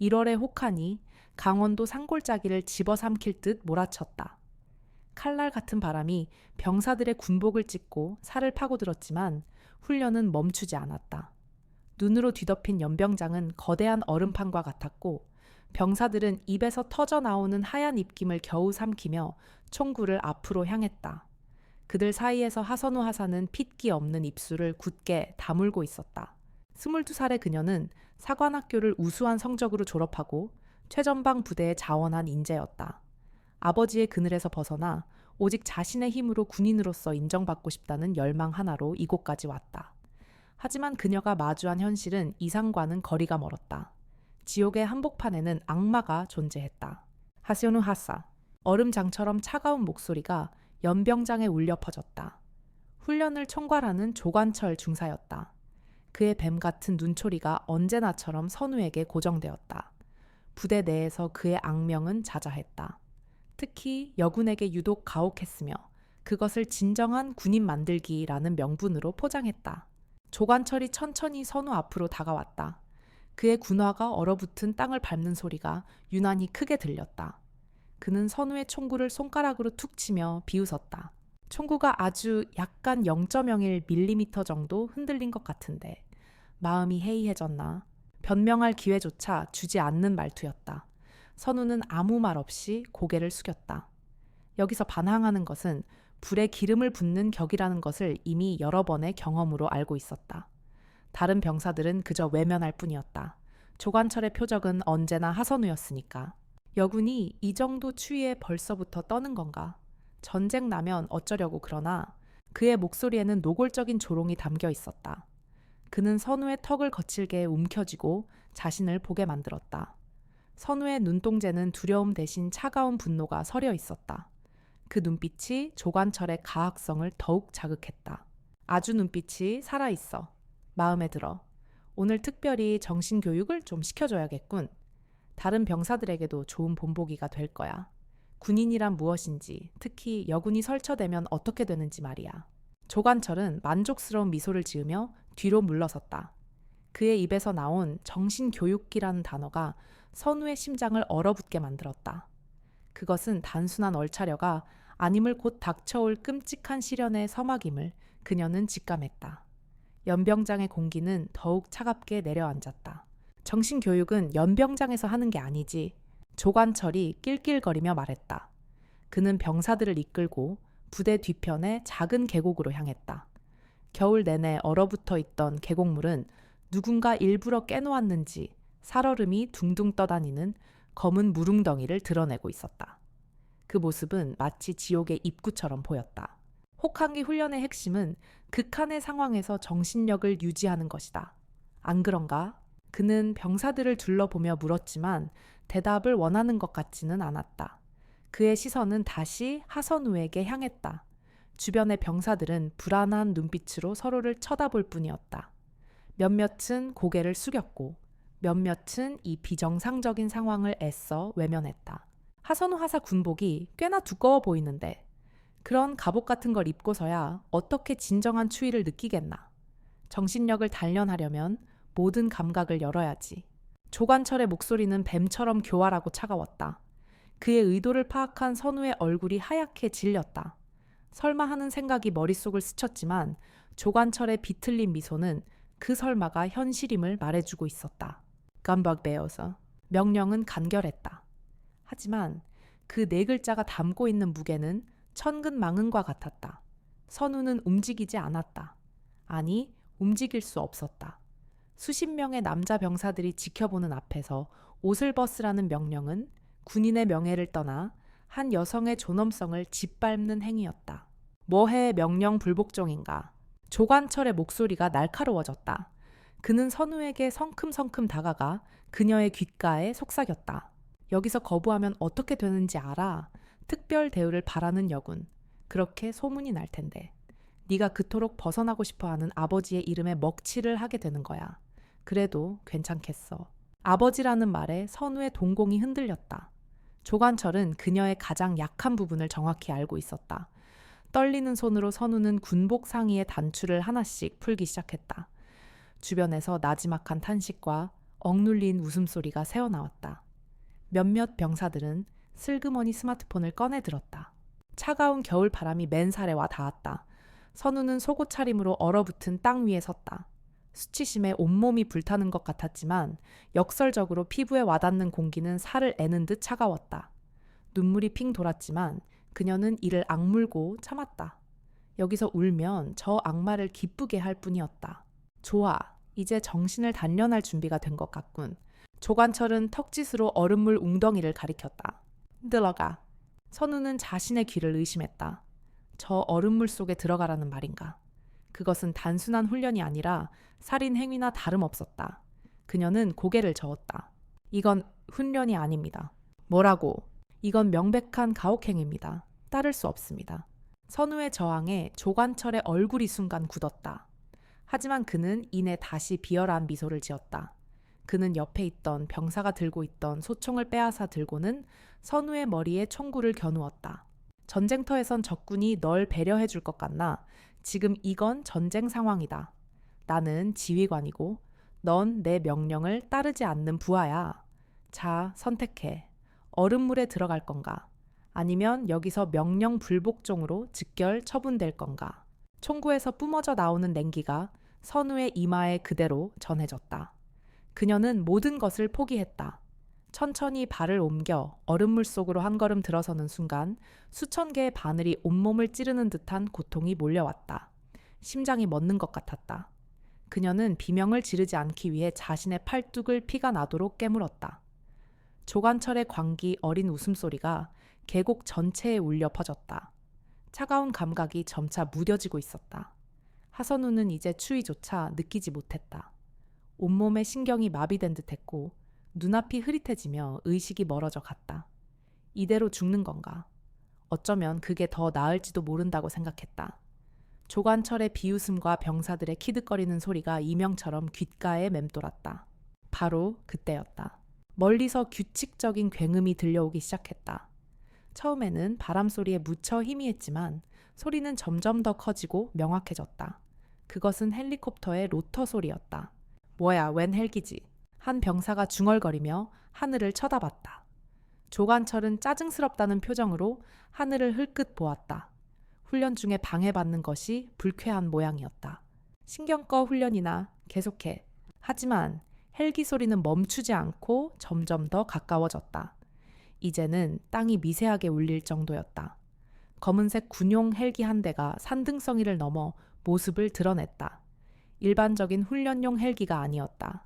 1월의 혹한이 강원도 산골짜기를 집어삼킬 듯 몰아쳤다. 칼날 같은 바람이 병사들의 군복을 찢고 살을 파고들었지만 훈련은 멈추지 않았다. 눈으로 뒤덮인 연병장은 거대한 얼음판과 같았고 병사들은 입에서 터져 나오는 하얀 입김을 겨우 삼키며 총구를 앞으로 향했다. 그들 사이에서 하선우 하사는 핏기 없는 입술을 굳게 다물고 있었다. 22살의 그녀는 사관학교를 우수한 성적으로 졸업하고 최전방 부대에 자원한 인재였다. 아버지의 그늘에서 벗어나 오직 자신의 힘으로 군인으로서 인정받고 싶다는 열망 하나로 이곳까지 왔다. 하지만 그녀가 마주한 현실은 이상과는 거리가 멀었다. 지옥의 한복판에는 악마가 존재했다. 하시오누 하사. 얼음장처럼 차가운 목소리가 연병장에 울려 퍼졌다. 훈련을 총괄하는 조관철 중사였다. 그의 뱀 같은 눈초리가 언제나처럼 선우에게 고정되었다. 부대 내에서 그의 악명은 자자했다. 특히 여군에게 유독 가혹했으며 그것을 진정한 군인 만들기라는 명분으로 포장했다. 조관철이 천천히 선우 앞으로 다가왔다. 그의 군화가 얼어붙은 땅을 밟는 소리가 유난히 크게 들렸다. 그는 선우의 총구를 손가락으로 툭 치며 비웃었다. 총구가 아주 약간 0.01mm 정도 흔들린 것 같은데 마음이 해이해졌나 변명할 기회조차 주지 않는 말투였다. 선우는 아무 말 없이 고개를 숙였다. 여기서 반항하는 것은 불에 기름을 붓는 격이라는 것을 이미 여러 번의 경험으로 알고 있었다. 다른 병사들은 그저 외면할 뿐이었다. 조관철의 표적은 언제나 하선우였으니까. 여군이 이 정도 추위에 벌써부터 떠는 건가? 전쟁 나면 어쩌려고 그러나 그의 목소리에는 노골적인 조롱이 담겨 있었다. 그는 선우의 턱을 거칠게 움켜쥐고 자신을 보게 만들었다. 선우의 눈동자는 두려움 대신 차가운 분노가 서려 있었다. 그 눈빛이 조관철의 가학성을 더욱 자극했다. 아주 눈빛이 살아있어. 마음에 들어. 오늘 특별히 정신교육을 좀 시켜줘야겠군. 다른 병사들에게도 좋은 본보기가 될 거야. 군인이란 무엇인지, 특히 여군이 설쳐되면 어떻게 되는지 말이야. 조관철은 만족스러운 미소를 지으며 뒤로 물러섰다. 그의 입에서 나온 정신교육기라는 단어가 선우의 심장을 얼어붙게 만들었다. 그것은 단순한 얼차려가 아님을 곧 닥쳐올 끔찍한 시련의 서막임을 그녀는 직감했다. 연병장의 공기는 더욱 차갑게 내려앉았다. 정신교육은 연병장에서 하는 게 아니지. 조관철이 낄낄거리며 말했다. 그는 병사들을 이끌고 부대 뒤편의 작은 계곡으로 향했다. 겨울 내내 얼어붙어 있던 계곡물은 누군가 일부러 깨놓았는지 살얼음이 둥둥 떠다니는 검은 무릉덩이를 드러내고 있었다. 그 모습은 마치 지옥의 입구처럼 보였다. 혹한기 훈련의 핵심은 극한의 상황에서 정신력을 유지하는 것이다. 안 그런가? 그는 병사들을 둘러보며 물었지만 대답을 원하는 것 같지는 않았다. 그의 시선은 다시 하선우에게 향했다. 주변의 병사들은 불안한 눈빛으로 서로를 쳐다볼 뿐이었다. 몇몇은 고개를 숙였고 몇몇은 이 비정상적인 상황을 애써 외면했다. 하선우 하사 군복이 꽤나 두꺼워 보이는데 그런 갑옷 같은 걸 입고서야 어떻게 진정한 추위를 느끼겠나. 정신력을 단련하려면 모든 감각을 열어야지. 조관철의 목소리는 뱀처럼 교활하고 차가웠다. 그의 의도를 파악한 선우의 얼굴이 하얗게 질렸다. 설마 하는 생각이 머릿속을 스쳤지만 조관철의 비틀린 미소는 그 설마가 현실임을 말해주고 있었다. 깜박배어서 명령은 간결했다. 하지만 그 네 글자가 담고 있는 무게는 천근만근과 같았다. 선우는 움직이지 않았다. 아니, 움직일 수 없었다. 수십 명의 남자 병사들이 지켜보는 앞에서 옷을 벗으라는 명령은 군인의 명예를 떠나 한 여성의 존엄성을 짓밟는 행위였다. 뭐해 명령 불복종인가? 조관철의 목소리가 날카로워졌다. 그는 선우에게 성큼성큼 다가가 그녀의 귓가에 속삭였다. 여기서 거부하면 어떻게 되는지 알아? 특별 대우를 바라는 여군. 그렇게 소문이 날 텐데. 네가 그토록 벗어나고 싶어하는 아버지의 이름에 먹칠을 하게 되는 거야. 그래도 괜찮겠어. 아버지라는 말에 선우의 동공이 흔들렸다. 조관철은 그녀의 가장 약한 부분을 정확히 알고 있었다. 떨리는 손으로 선우는 군복 상의의 단추를 하나씩 풀기 시작했다. 주변에서 나지막한 탄식과 억눌린 웃음소리가 새어나왔다. 몇몇 병사들은 슬그머니 스마트폰을 꺼내 들었다. 차가운 겨울 바람이 맨살에 와 닿았다. 선우는 속옷 차림으로 얼어붙은 땅 위에 섰다. 수치심에 온몸이 불타는 것 같았지만 역설적으로 피부에 와닿는 공기는 살을 애는 듯 차가웠다. 눈물이 핑 돌았지만 그녀는 이를 악물고 참았다. 여기서 울면 저 악마를 기쁘게 할 뿐이었다. 좋아, 이제 정신을 단련할 준비가 된 것 같군. 조관철은 턱짓으로 얼음물 웅덩이를 가리켰다. 들어가. 선우는 자신의 귀를 의심했다. 저 얼음물 속에 들어가라는 말인가? 그것은 단순한 훈련이 아니라 살인 행위나 다름없었다. 그녀는 고개를 저었다. 이건 훈련이 아닙니다. 뭐라고? 이건 명백한 가혹행위입니다. 따를 수 없습니다. 선우의 저항에 조관철의 얼굴이 순간 굳었다. 하지만 그는 이내 다시 비열한 미소를 지었다. 그는 옆에 있던 병사가 들고 있던 소총을 빼앗아 들고는 선우의 머리에 총구를 겨누었다. 전쟁터에선 적군이 널 배려해 줄 것 같나? 지금 이건 전쟁 상황이다. 나는 지휘관이고 넌 내 명령을 따르지 않는 부하야. 자, 선택해. 얼음물에 들어갈 건가? 아니면 여기서 명령 불복종으로 즉결 처분될 건가? 총구에서 뿜어져 나오는 냉기가 선우의 이마에 그대로 전해졌다. 그녀는 모든 것을 포기했다. 천천히 발을 옮겨 얼음물 속으로 한 걸음 들어서는 순간 수천 개의 바늘이 온몸을 찌르는 듯한 고통이 몰려왔다. 심장이 멎는 것 같았다. 그녀는 비명을 지르지 않기 위해 자신의 팔뚝을 피가 나도록 깨물었다. 조관철의 광기 어린 웃음소리가 계곡 전체에 울려 퍼졌다. 차가운 감각이 점차 무뎌지고 있었다. 하선우는 이제 추위조차 느끼지 못했다. 온몸의 신경이 마비된 듯했고 눈앞이 흐릿해지며 의식이 멀어져 갔다. 이대로 죽는 건가? 어쩌면 그게 더 나을지도 모른다고 생각했다. 조관철의 비웃음과 병사들의 키득거리는 소리가 이명처럼 귓가에 맴돌았다. 바로 그때였다. 멀리서 규칙적인 굉음이 들려오기 시작했다. 처음에는 바람 소리에 묻혀 희미했지만 소리는 점점 더 커지고 명확해졌다. 그것은 헬리콥터의 로터 소리였다. 뭐야, 웬 헬기지? 한 병사가 중얼거리며 하늘을 쳐다봤다. 조관철은 짜증스럽다는 표정으로 하늘을 흘끗 보았다. 훈련 중에 방해받는 것이 불쾌한 모양이었다. 신경 꺼 훈련이나 계속해. 하지만 헬기 소리는 멈추지 않고 점점 더 가까워졌다. 이제는 땅이 미세하게 울릴 정도였다. 검은색 군용 헬기 한 대가 산등성이를 넘어 모습을 드러냈다. 일반적인 훈련용 헬기가 아니었다.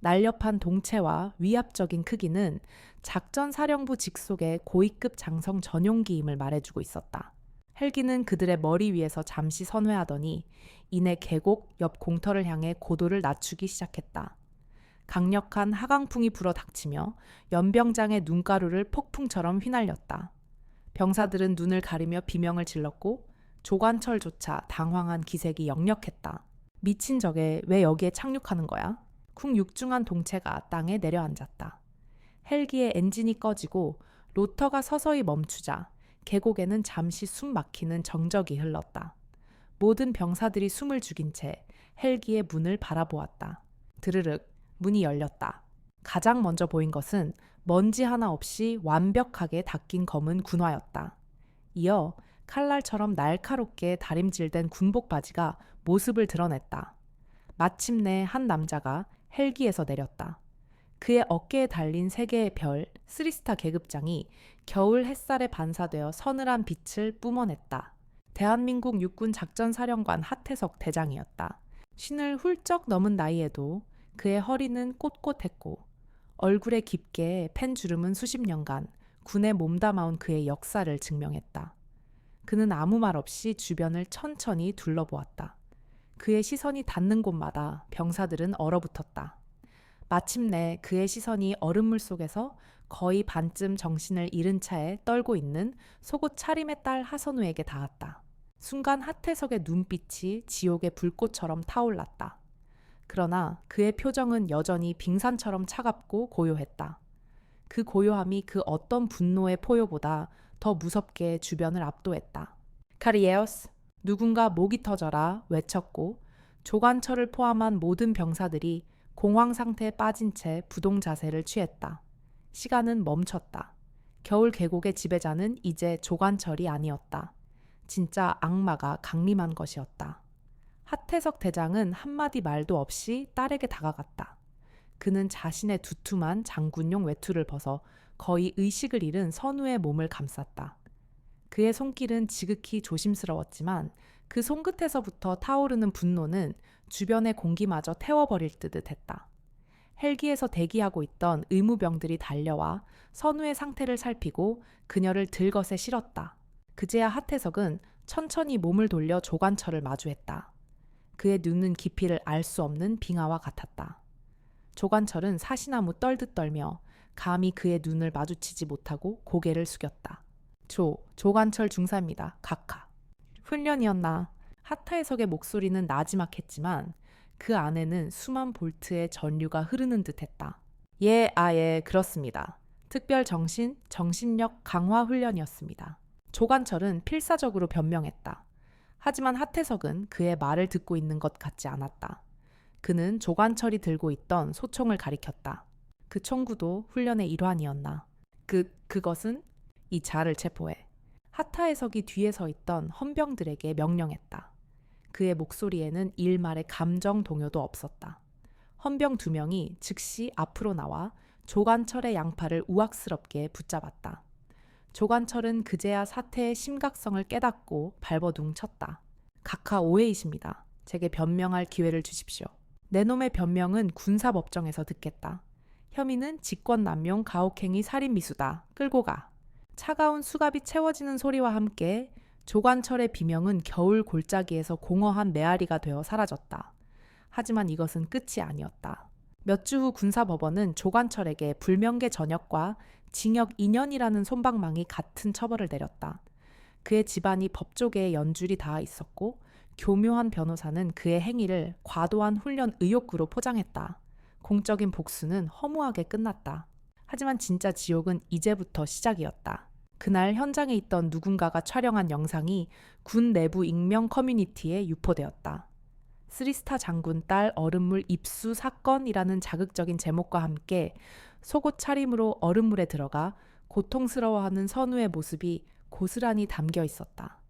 날렵한 동체와 위압적인 크기는 작전사령부 직속의 고위급 장성 전용기임을 말해주고 있었다. 헬기는 그들의 머리 위에서 잠시 선회하더니 이내 계곡 옆 공터를 향해 고도를 낮추기 시작했다. 강력한 하강풍이 불어 닥치며 연병장의 눈가루를 폭풍처럼 휘날렸다. 병사들은 눈을 가리며 비명을 질렀고 조관철조차 당황한 기색이 역력했다. 미친 저게 왜 여기에 착륙하는 거야? 쿵육중한 동체가 땅에 내려앉았다. 헬기의 엔진이 꺼지고 로터가 서서히 멈추자 계곡에는 잠시 숨 막히는 정적이 흘렀다. 모든 병사들이 숨을 죽인 채 헬기의 문을 바라보았다. 드르륵 문이 열렸다. 가장 먼저 보인 것은 먼지 하나 없이 완벽하게 닦인 검은 군화였다. 이어 칼날처럼 날카롭게 다림질된 군복 바지가 모습을 드러냈다. 마침내 한 남자가 헬기에서 내렸다. 그의 어깨에 달린 세 개의 별, 쓰리스타 계급장이 겨울 햇살에 반사되어 서늘한 빛을 뿜어냈다. 대한민국 육군 작전사령관 하태석 대장이었다. 쉰을 훌쩍 넘은 나이에도 그의 허리는 꼿꼿했고 얼굴에 깊게 팬 주름은 수십 년간 군에 몸담아온 그의 역사를 증명했다. 그는 아무 말 없이 주변을 천천히 둘러보았다. 그의 시선이 닿는 곳마다 병사들은 얼어붙었다. 마침내 그의 시선이 얼음물 속에서 거의 반쯤 정신을 잃은 차에 떨고 있는 속옷 차림의 딸 하선우에게 닿았다. 순간 하태석의 눈빛이 지옥의 불꽃처럼 타올랐다. 그러나 그의 표정은 여전히 빙산처럼 차갑고 고요했다. 그 고요함이 그 어떤 분노의 포효보다 더 무섭게 주변을 압도했다. 카리에오스, 누군가 목이 터져라 외쳤고 조관철을 포함한 모든 병사들이 공황 상태에 빠진 채 부동 자세를 취했다. 시간은 멈췄다. 겨울 계곡의 지배자는 이제 조관철이 아니었다. 진짜 악마가 강림한 것이었다. 하태석 대장은 한마디 말도 없이 딸에게 다가갔다. 그는 자신의 두툼한 장군용 외투를 벗어 거의 의식을 잃은 선우의 몸을 감쌌다. 그의 손길은 지극히 조심스러웠지만 그 손끝에서부터 타오르는 분노는 주변의 공기마저 태워버릴 듯 했다. 헬기에서 대기하고 있던 의무병들이 달려와 선우의 상태를 살피고 그녀를 들것에 실었다. 그제야 하태석은 천천히 몸을 돌려 조관철을 마주했다. 그의 눈은 깊이를 알 수 없는 빙하와 같았다. 조관철은 사시나무 떨듯 떨며 감히 그의 눈을 마주치지 못하고 고개를 숙였다. 조관철 중사입니다. 각하. 훈련이었나? 하타해석의 목소리는 나지막했지만 그 안에는 수만 볼트의 전류가 흐르는 듯했다. 예, 그렇습니다. 특별 정신력 강화 훈련이었습니다. 조관철은 필사적으로 변명했다. 하지만 하태석은 그의 말을 듣고 있는 것 같지 않았다. 그는 조관철이 들고 있던 소총을 가리켰다. 그 총구도 훈련의 일환이었나? 그것은? 이 자를 체포해. 하타해석이 뒤에 서 있던 헌병들에게 명령했다. 그의 목소리에는 일말의 감정 동요도 없었다. 헌병 2명이 즉시 앞으로 나와 조관철의 양팔을 우악스럽게 붙잡았다. 조관철은 그제야 사태의 심각성을 깨닫고 발버둥 쳤다. 각하 오해이십니다. 제게 변명할 기회를 주십시오. 내 놈의 변명은 군사법정에서 듣겠다. 혐의는 직권남용 가혹행위 살인미수다. 끌고 가. 차가운 수갑이 채워지는 소리와 함께 조관철의 비명은 겨울 골짜기에서 공허한 메아리가 되어 사라졌다. 하지만 이것은 끝이 아니었다. 몇 주 후 군사법원은 조관철에게 불명계 전역과 징역 2년이라는 솜방망이 같은 처벌을 내렸다. 그의 집안이 법조계에 연줄이 닿아 있었고 교묘한 변호사는 그의 행위를 과도한 훈련 의욕으로 포장했다. 공적인 복수는 허무하게 끝났다. 하지만 진짜 지옥은 이제부터 시작이었다. 그날 현장에 있던 누군가가 촬영한 영상이 군 내부 익명 커뮤니티에 유포되었다. 3스타 장군 딸 얼음물 입수 사건이라는 자극적인 제목과 함께 속옷 차림으로 얼음물에 들어가 고통스러워하는 선우의 모습이 고스란히 담겨 있었다.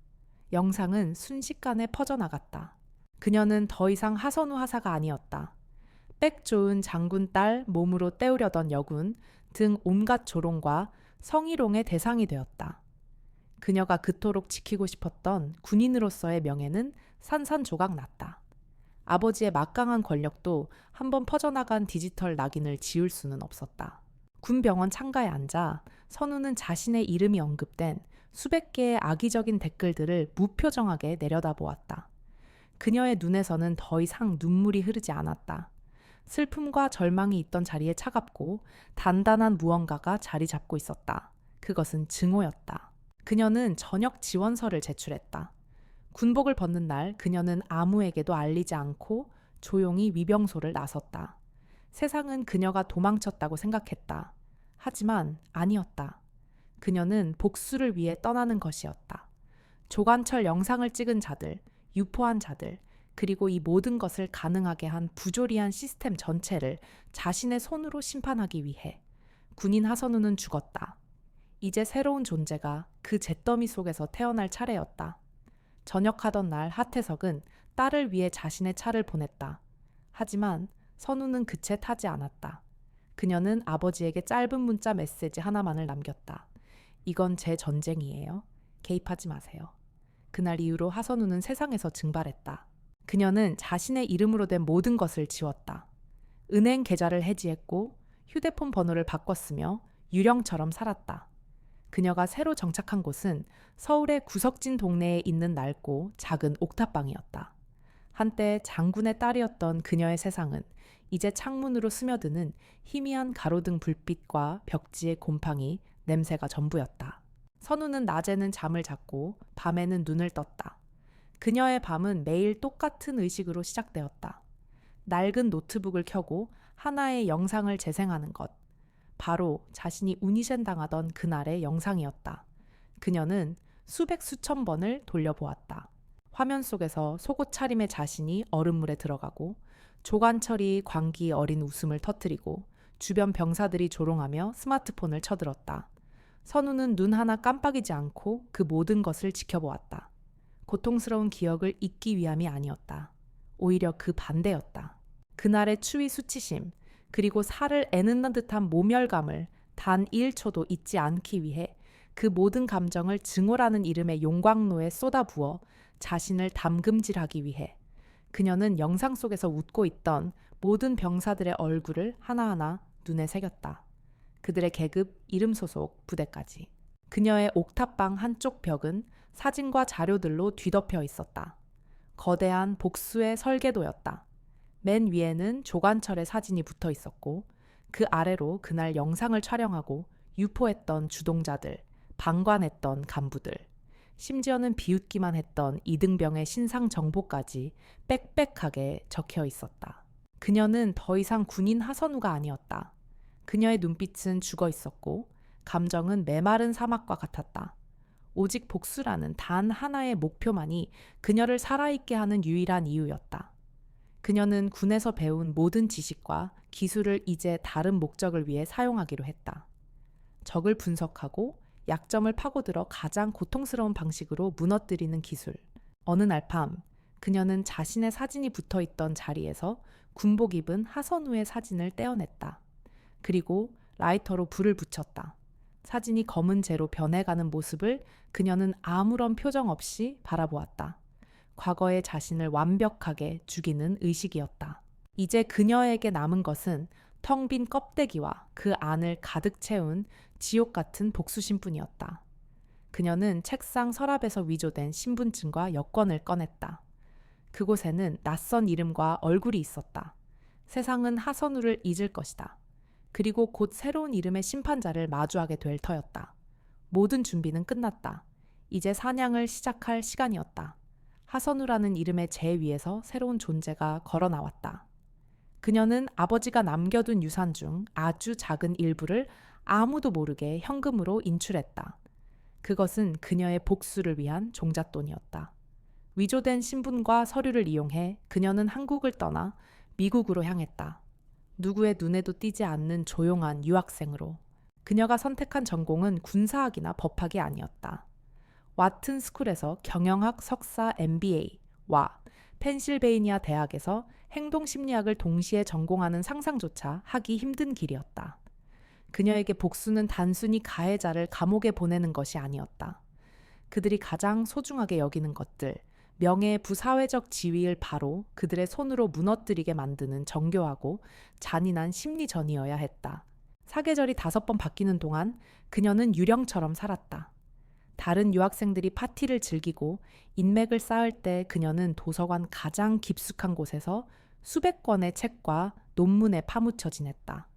영상은 순식간에 퍼져나갔다. 그녀는 더 이상 하선우 하사가 아니었다. 빽 좋은 장군 딸 몸으로 때우려던 여군 등 온갖 조롱과 성희롱의 대상이 되었다. 그녀가 그토록 지키고 싶었던 군인으로서의 명예는 산산조각 났다. 아버지의 막강한 권력도 한번 퍼져나간 디지털 낙인을 지울 수는 없었다. 군병원 창가에 앉아 선우는 자신의 이름이 언급된 수백 개의 악의적인 댓글들을 무표정하게 내려다보았다. 그녀의 눈에서는 더 이상 눈물이 흐르지 않았다. 슬픔과 절망이 있던 자리에 차갑고 단단한 무언가가 자리 잡고 있었다. 그것은 증오였다. 그녀는 전역 지원서를 제출했다. 군복을 벗는 날 그녀는 아무에게도 알리지 않고 조용히 위병소를 나섰다. 세상은 그녀가 도망쳤다고 생각했다. 하지만 아니었다. 그녀는 복수를 위해 떠나는 것이었다. 조관철 영상을 찍은 자들, 유포한 자들, 그리고 이 모든 것을 가능하게 한 부조리한 시스템 전체를 자신의 손으로 심판하기 위해 군인 하선우는 죽었다. 이제 새로운 존재가 그 잿더미 속에서 태어날 차례였다. 전역하던 날 하태석은 딸을 위해 자신의 차를 보냈다. 하지만 선우는 그 채 타지 않았다. 그녀는 아버지에게 짧은 문자 메시지 하나만을 남겼다. 이건 제 전쟁이에요. 개입하지 마세요. 그날 이후로 하선우는 세상에서 증발했다. 그녀는 자신의 이름으로 된 모든 것을 지웠다. 은행 계좌를 해지했고 휴대폰 번호를 바꿨으며 유령처럼 살았다. 그녀가 새로 정착한 곳은 서울의 구석진 동네에 있는 낡고 작은 옥탑방이었다. 한때 장군의 딸이었던 그녀의 세상은 이제 창문으로 스며드는 희미한 가로등 불빛과 벽지의 곰팡이, 냄새가 전부였다. 선우는 낮에는 잠을 잤고 밤에는 눈을 떴다. 그녀의 밤은 매일 똑같은 의식으로 시작되었다. 낡은 노트북을 켜고 하나의 영상을 재생하는 것. 바로 자신이 우니셴 당하던 그날의 영상이었다. 그녀는 수백 수천 번을 돌려보았다. 화면 속에서 속옷 차림의 자신이 얼음물에 들어가고 조관철이 광기 어린 웃음을 터뜨리고 주변 병사들이 조롱하며 스마트폰을 쳐들었다. 선우는 눈 하나 깜빡이지 않고 그 모든 것을 지켜보았다. 고통스러운 기억을 잊기 위함이 아니었다. 오히려 그 반대였다. 그날의 추위 수치심, 그리고 살을 애는 듯한 모멸감을 단 1초도 잊지 않기 위해 그 모든 감정을 증오라는 이름의 용광로에 쏟아부어 자신을 담금질하기 위해 그녀는 영상 속에서 웃고 있던 모든 병사들의 얼굴을 하나하나 눈에 새겼다. 그들의 계급, 이름 소속, 부대까지. 그녀의 옥탑방 한쪽 벽은 사진과 자료들로 뒤덮여 있었다. 거대한 복수의 설계도였다. 맨 위에는 조관철의 사진이 붙어 있었고 그 아래로 그날 영상을 촬영하고 유포했던 주동자들, 방관했던 간부들, 심지어는 비웃기만 했던 이등병의 신상 정보까지 빽빽하게 적혀 있었다. 그녀는 더 이상 군인 하선우가 아니었다. 그녀의 눈빛은 죽어 있었고 감정은 메마른 사막과 같았다. 오직 복수라는 단 하나의 목표만이 그녀를 살아있게 하는 유일한 이유였다. 그녀는 군에서 배운 모든 지식과 기술을 이제 다른 목적을 위해 사용하기로 했다. 적을 분석하고 약점을 파고들어 가장 고통스러운 방식으로 무너뜨리는 기술. 어느 날 밤, 그녀는 자신의 사진이 붙어 있던 자리에서 군복 입은 하선우의 사진을 떼어냈다. 그리고 라이터로 불을 붙였다. 사진이 검은 재로 변해가는 모습을 그녀는 아무런 표정 없이 바라보았다. 과거의 자신을 완벽하게 죽이는 의식이었다. 이제 그녀에게 남은 것은 텅 빈 껍데기와 그 안을 가득 채운 지옥 같은 복수심뿐이었다. 그녀는 책상 서랍에서 위조된 신분증과 여권을 꺼냈다. 그곳에는 낯선 이름과 얼굴이 있었다. 세상은 하선우를 잊을 것이다. 그리고 곧 새로운 이름의 심판자를 마주하게 될 터였다. 모든 준비는 끝났다. 이제 사냥을 시작할 시간이었다. 하선우라는 이름의 재 위에서 새로운 존재가 걸어 나왔다. 그녀는 아버지가 남겨둔 유산 중 아주 작은 일부를 아무도 모르게 현금으로 인출했다. 그것은 그녀의 복수를 위한 종잣돈이었다. 위조된 신분과 서류를 이용해 그녀는 한국을 떠나 미국으로 향했다. 누구의 눈에도 띄지 않는 조용한 유학생으로. 그녀가 선택한 전공은 군사학이나 법학이 아니었다. 와튼 스쿨에서 경영학 석사 MBA와 펜실베이니아 대학에서 행동심리학을 동시에 전공하는 상상조차 하기 힘든 길이었다. 그녀에게 복수는 단순히 가해자를 감옥에 보내는 것이 아니었다. 그들이 가장 소중하게 여기는 것들, 명예의 부사회적 지위를 바로 그들의 손으로 무너뜨리게 만드는 정교하고 잔인한 심리전이어야 했다. 사계절이 5번 바뀌는 동안 그녀는 유령처럼 살았다. 다른 유학생들이 파티를 즐기고 인맥을 쌓을 때 그녀는 도서관 가장 깊숙한 곳에서 수백 권의 책과 논문에 파묻혀 지냈다.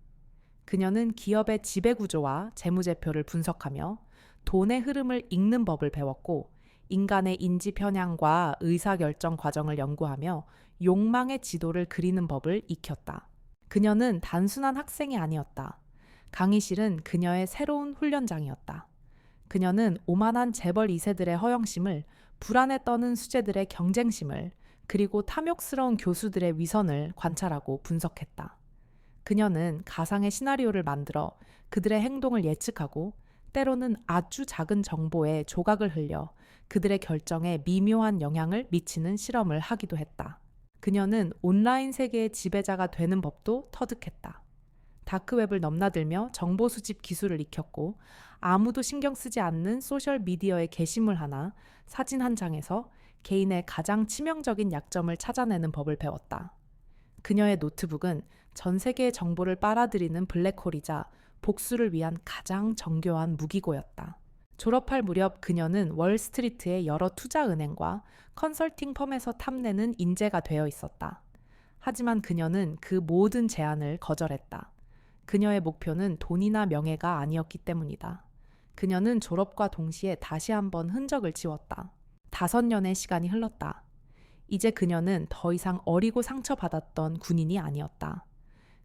그녀는 기업의 지배구조와 재무제표를 분석하며 돈의 흐름을 읽는 법을 배웠고 인간의 인지 편향과 의사결정 과정을 연구하며 욕망의 지도를 그리는 법을 익혔다. 그녀는 단순한 학생이 아니었다. 강의실은 그녀의 새로운 훈련장이었다. 그녀는 오만한 재벌 2세들의 허영심을, 불안에 떠는 수재들의 경쟁심을, 그리고 탐욕스러운 교수들의 위선을 관찰하고 분석했다. 그녀는 가상의 시나리오를 만들어 그들의 행동을 예측하고 때로는 아주 작은 정보에 조각을 흘려 그들의 결정에 미묘한 영향을 미치는 실험을 하기도 했다. 그녀는 온라인 세계의 지배자가 되는 법도 터득했다. 다크웹을 넘나들며 정보 수집 기술을 익혔고 아무도 신경 쓰지 않는 소셜미디어의 게시물 하나, 사진 한 장에서 개인의 가장 치명적인 약점을 찾아내는 법을 배웠다. 그녀의 노트북은 전 세계의 정보를 빨아들이는 블랙홀이자 복수를 위한 가장 정교한 무기고였다. 졸업할 무렵 그녀는 월스트리트의 여러 투자은행과 컨설팅 펌에서 탐내는 인재가 되어 있었다. 하지만 그녀는 그 모든 제안을 거절했다. 그녀의 목표는 돈이나 명예가 아니었기 때문이다. 그녀는 졸업과 동시에 다시 한번 흔적을 지웠다. 5년의 시간이 흘렀다. 이제 그녀는 더 이상 어리고 상처받았던 군인이 아니었다.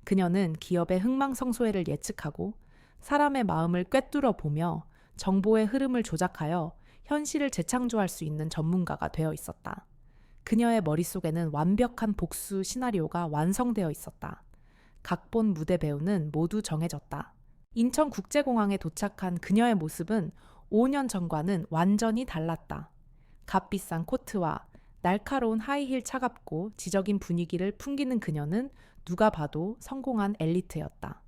그녀는 기업의 흥망성쇠를 예측하고 사람의 마음을 꿰뚫어 보며 정보의 흐름을 조작하여 현실을 재창조할 수 있는 전문가가 되어 있었다. 그녀의 머릿속에는 완벽한 복수 시나리오가 완성되어 있었다. 각본 무대 배우는 모두 정해졌다. 인천국제공항에 도착한 그녀의 모습은 5년 전과는 완전히 달랐다. 값비싼 코트와 날카로운 하이힐 차갑고 지적인 분위기를 풍기는 그녀는 누가 봐도 성공한 엘리트였다.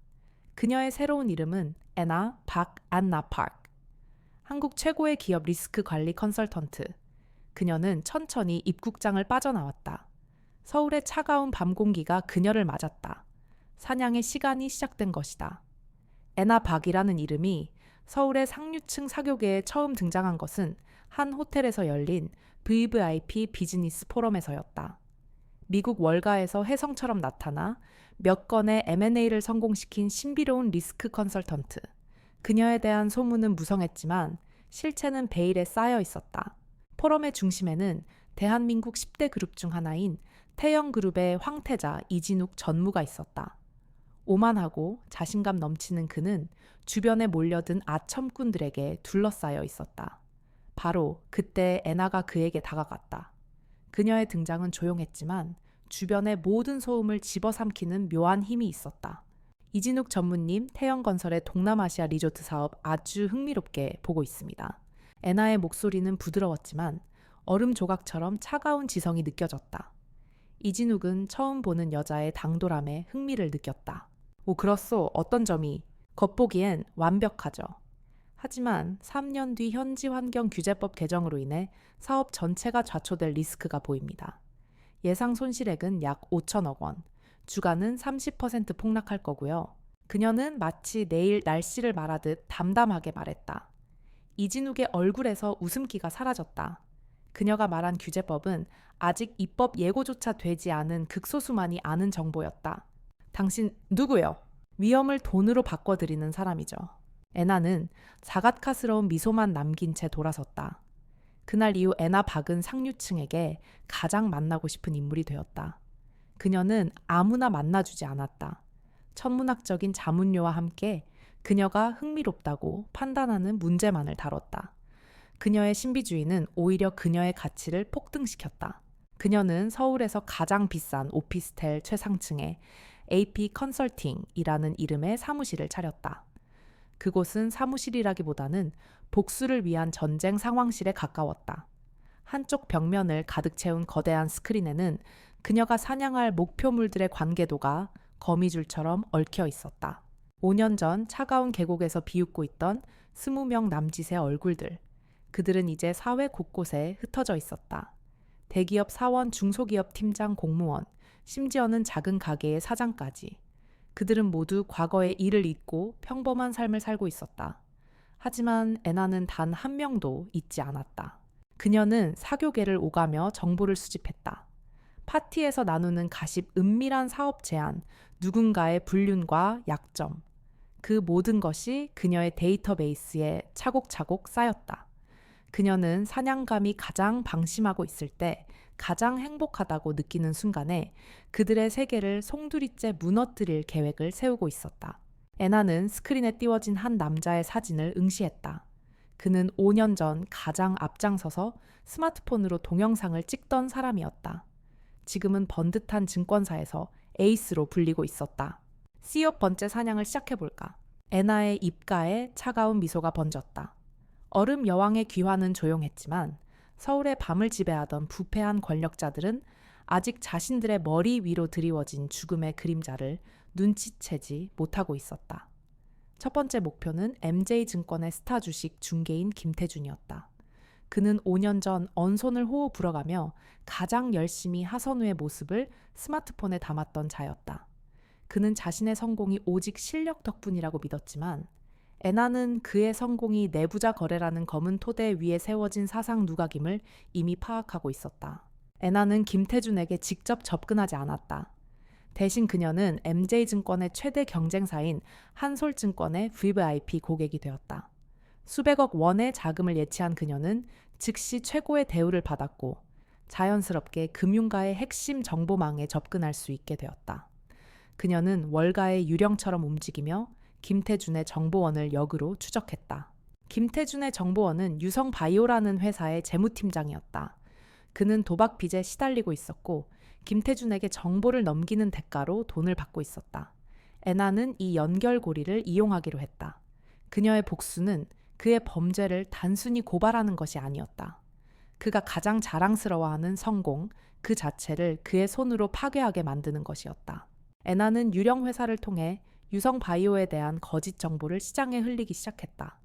그녀의 새로운 이름은 애나 박안나 파크. 한국 최고의 기업 리스크 관리 컨설턴트. 그녀는 천천히 입국장을 빠져나왔다. 서울의 차가운 밤 공기가 그녀를 맞았다. 사냥의 시간이 시작된 것이다. 애나 박이라는 이름이 서울의 상류층 사교계에 처음 등장한 것은 한 호텔에서 열린 VVIP 비즈니스 포럼에서였다. 미국 월가에서 혜성처럼 나타나 몇 건의 M&A를 성공시킨 신비로운 리스크 컨설턴트. 그녀에 대한 소문은 무성했지만 실체는 베일에 쌓여 있었다. 포럼의 중심에는 대한민국 10대 그룹 중 하나인 태영그룹의 황태자 이진욱 전무가 있었다. 오만하고 자신감 넘치는 그는 주변에 몰려든 아첨꾼들에게 둘러싸여 있었다. 바로 그때 애나가 그에게 다가갔다. 그녀의 등장은 조용했지만 주변의 모든 소음을 집어삼키는 묘한 힘이 있었다. 이진욱 전무님, 태영건설의 동남아시아 리조트 사업 아주 흥미롭게 보고 있습니다. 애나의 목소리는 부드러웠지만 얼음 조각처럼 차가운 지성이 느껴졌다. 이진욱은 처음 보는 여자의 당돌함에 흥미를 느꼈다. 오, 그렇소. 어떤 점이? 겉보기엔 완벽하죠. 하지만 3년 뒤 현지 환경 규제법 개정으로 인해 사업 전체가 좌초될 리스크가 보입니다. 예상 손실액은 약 5천억 원, 주가는 30% 폭락할 거고요. 그녀는 마치 내일 날씨를 말하듯 담담하게 말했다. 이진욱의 얼굴에서 웃음기가 사라졌다. 그녀가 말한 규제법은 아직 입법 예고조차 되지 않은 극소수만이 아는 정보였다. 당신 누구요? 위험을 돈으로 바꿔드리는 사람이죠. 애나는 사갓카스러운 미소만 남긴 채 돌아섰다. 그날 이후 애나 박은 상류층에게 가장 만나고 싶은 인물이 되었다. 그녀는 아무나 만나주지 않았다. 천문학적인 자문료와 함께 그녀가 흥미롭다고 판단하는 문제만을 다뤘다. 그녀의 신비주의는 오히려 그녀의 가치를 폭등시켰다. 그녀는 서울에서 가장 비싼 오피스텔 최상층에 AP 컨설팅이라는 이름의 사무실을 차렸다. 그곳은 사무실이라기보다는 복수를 위한 전쟁 상황실에 가까웠다. 한쪽 벽면을 가득 채운 거대한 스크린에는 그녀가 사냥할 목표물들의 관계도가 거미줄처럼 얽혀 있었다. 5년 전 차가운 계곡에서 비웃고 있던 20명 남짓의 얼굴들. 그들은 이제 사회 곳곳에 흩어져 있었다. 대기업 사원, 중소기업 팀장, 공무원, 심지어는 작은 가게의 사장까지. 그들은 모두 과거의 일을 잊고 평범한 삶을 살고 있었다. 하지만 애나는 단 한 명도 잊지 않았다. 그녀는 사교계를 오가며 정보를 수집했다. 파티에서 나누는 가십 은밀한 사업 제안, 누군가의 불륜과 약점. 그 모든 것이 그녀의 데이터베이스에 차곡차곡 쌓였다. 그녀는 사냥감이 가장 방심하고 있을 때 가장 행복하다고 느끼는 순간에 그들의 세계를 송두리째 무너뜨릴 계획을 세우고 있었다. 애나는 스크린에 띄워진 한 남자의 사진을 응시했다. 그는 5년 전 가장 앞장서서 스마트폰으로 동영상을 찍던 사람이었다. 지금은 번듯한 증권사에서 에이스로 불리고 있었다. C업 번째 사냥을 시작해볼까? 애나의 입가에 차가운 미소가 번졌다. 얼음 여왕의 귀환은 조용했지만 서울의 밤을 지배하던 부패한 권력자들은 아직 자신들의 머리 위로 드리워진 죽음의 그림자를 눈치채지 못하고 있었다. 첫 번째 목표는 MJ증권의 스타 주식 중개인 김태준이었다. 그는 5년 전 언손을 호호 불어가며 가장 열심히 하선우의 모습을 스마트폰에 담았던 자였다. 그는 자신의 성공이 오직 실력 덕분이라고 믿었지만 애나는 그의 성공이 내부자 거래라는 검은 토대 위에 세워진 사상 누각임을 이미 파악하고 있었다. 애나는 김태준에게 직접 접근하지 않았다. 대신 그녀는 MJ증권의 최대 경쟁사인 한솔증권의 VVIP 고객이 되었다. 수백억 원의 자금을 예치한 그녀는 즉시 최고의 대우를 받았고 자연스럽게 금융가의 핵심 정보망에 접근할 수 있게 되었다. 그녀는 월가의 유령처럼 움직이며 김태준의 정보원을 역으로 추적했다. 김태준의 정보원은 유성바이오라는 회사의 재무팀장이었다. 그는 도박 빚에 시달리고 있었고 김태준에게 정보를 넘기는 대가로 돈을 받고 있었다. 애나는 이 연결고리를 이용하기로 했다. 그녀의 복수는 그의 범죄를 단순히 고발하는 것이 아니었다. 그가 가장 자랑스러워하는 성공, 그 자체를 그의 손으로 파괴하게 만드는 것이었다. 애나는 유령 회사를 통해 유성 바이오에 대한 거짓 정보를 시장에 흘리기 시작했다.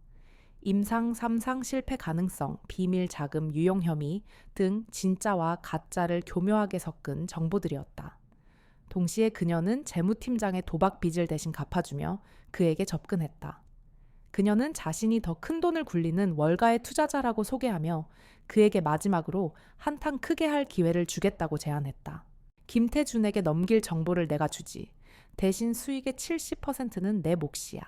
임상 3상 실패 가능성, 비밀 자금 유용 혐의 등 진짜와 가짜를 교묘하게 섞은 정보들이었다. 동시에 그녀는 재무팀장의 도박 빚을 대신 갚아주며 그에게 접근했다. 그녀는 자신이 더 큰 돈을 굴리는 월가의 투자자라고 소개하며 그에게 마지막으로 한탕 크게 할 기회를 주겠다고 제안했다. 김태준에게 넘길 정보를 내가 주지. 대신 수익의 70%는 내 몫이야.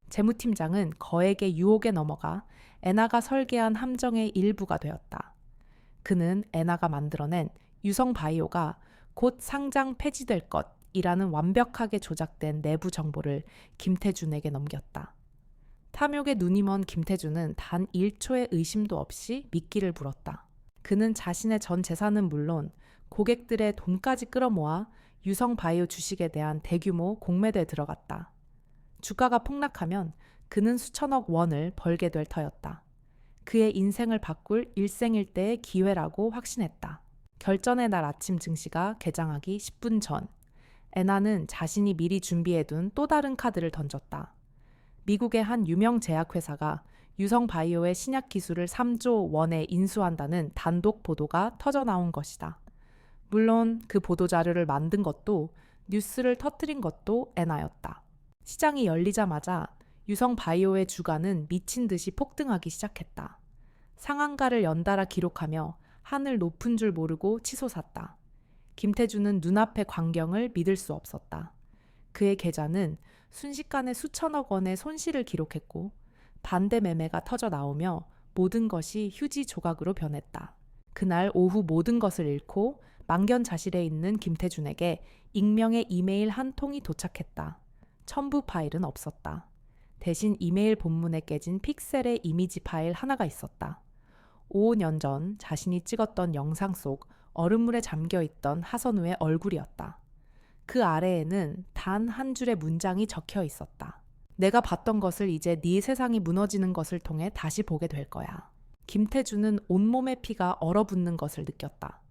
재무팀장은 거액의 유혹에 넘어가 애나가 설계한 함정의 일부가 되었다. 그는 애나가 만들어낸 유성바이오가 곧 상장 폐지될 것이라는 완벽하게 조작된 내부 정보를 김태준에게 넘겼다. 탐욕에 눈이 먼 김태준은 단 1초의 의심도 없이 미끼를 물었다. 그는 자신의 전 재산은 물론 고객들의 돈까지 끌어모아 유성바이오 주식에 대한 대규모 공매도에 들어갔다. 주가가 폭락하면 그는 수천억 원을 벌게 될 터였다. 그의 인생을 바꿀 일생일대의 기회라고 확신했다. 결전의 날 아침 증시가 개장하기 10분 전, 애나는 자신이 미리 준비해둔 또 다른 카드를 던졌다. 미국의 한 유명 제약회사가 유성바이오의 신약 기술을 3조 원에 인수한다는 단독 보도가 터져나온 것이다. 물론 그 보도자료를 만든 것도 뉴스를 터뜨린 것도 애나였다. 시장이 열리자마자 유성바이오의 주가는 미친 듯이 폭등하기 시작했다. 상한가를 연달아 기록하며 하늘 높은 줄 모르고 치솟았다. 김태준은 눈앞의 광경을 믿을 수 없었다. 그의 계좌는 순식간에 수천억 원의 손실을 기록했고 반대 매매가 터져 나오며 모든 것이 휴지 조각으로 변했다. 그날 오후 모든 것을 잃고 망견자실에 있는 김태준에게 익명의 이메일 한 통이 도착했다. 첨부 파일은 없었다. 대신 이메일 본문에 깨진 픽셀의 이미지 파일 하나가 있었다. 5년 전 자신이 찍었던 영상 속 얼음물에 잠겨있던 하선우의 얼굴이었다. 그 아래에는 단 한 줄의 문장이 적혀 있었다. 내가 봤던 것을 이제 네 세상이 무너지는 것을 통해 다시 보게 될 거야. 김태준은 온몸의 피가 얼어붙는 것을 느꼈다.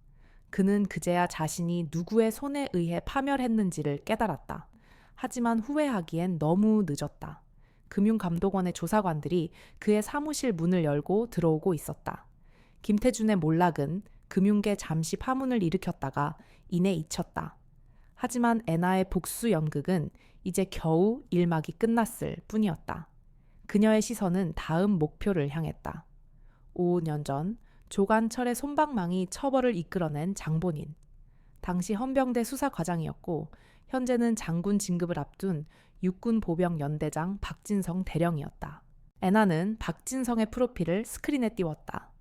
그는 그제야 자신이 누구의 손에 의해 파멸했는지를 깨달았다. 하지만 후회하기엔 너무 늦었다. 금융감독원의 조사관들이 그의 사무실 문을 열고 들어오고 있었다. 김태준의 몰락은 금융계 잠시 파문을 일으켰다가 이내 잊혔다. 하지만 애나의 복수 연극은 이제 겨우 일막이 끝났을 뿐이었다. 그녀의 시선은 다음 목표를 향했다. 5년 전 조간철의 솜방망이 처벌을 이끌어낸 장본인. 당시 헌병대 수사과장이었고 현재는 장군 진급을 앞둔 육군 보병 연대장 박진성 대령이었다. 애나는 박진성의 프로필을 스크린에 띄웠다.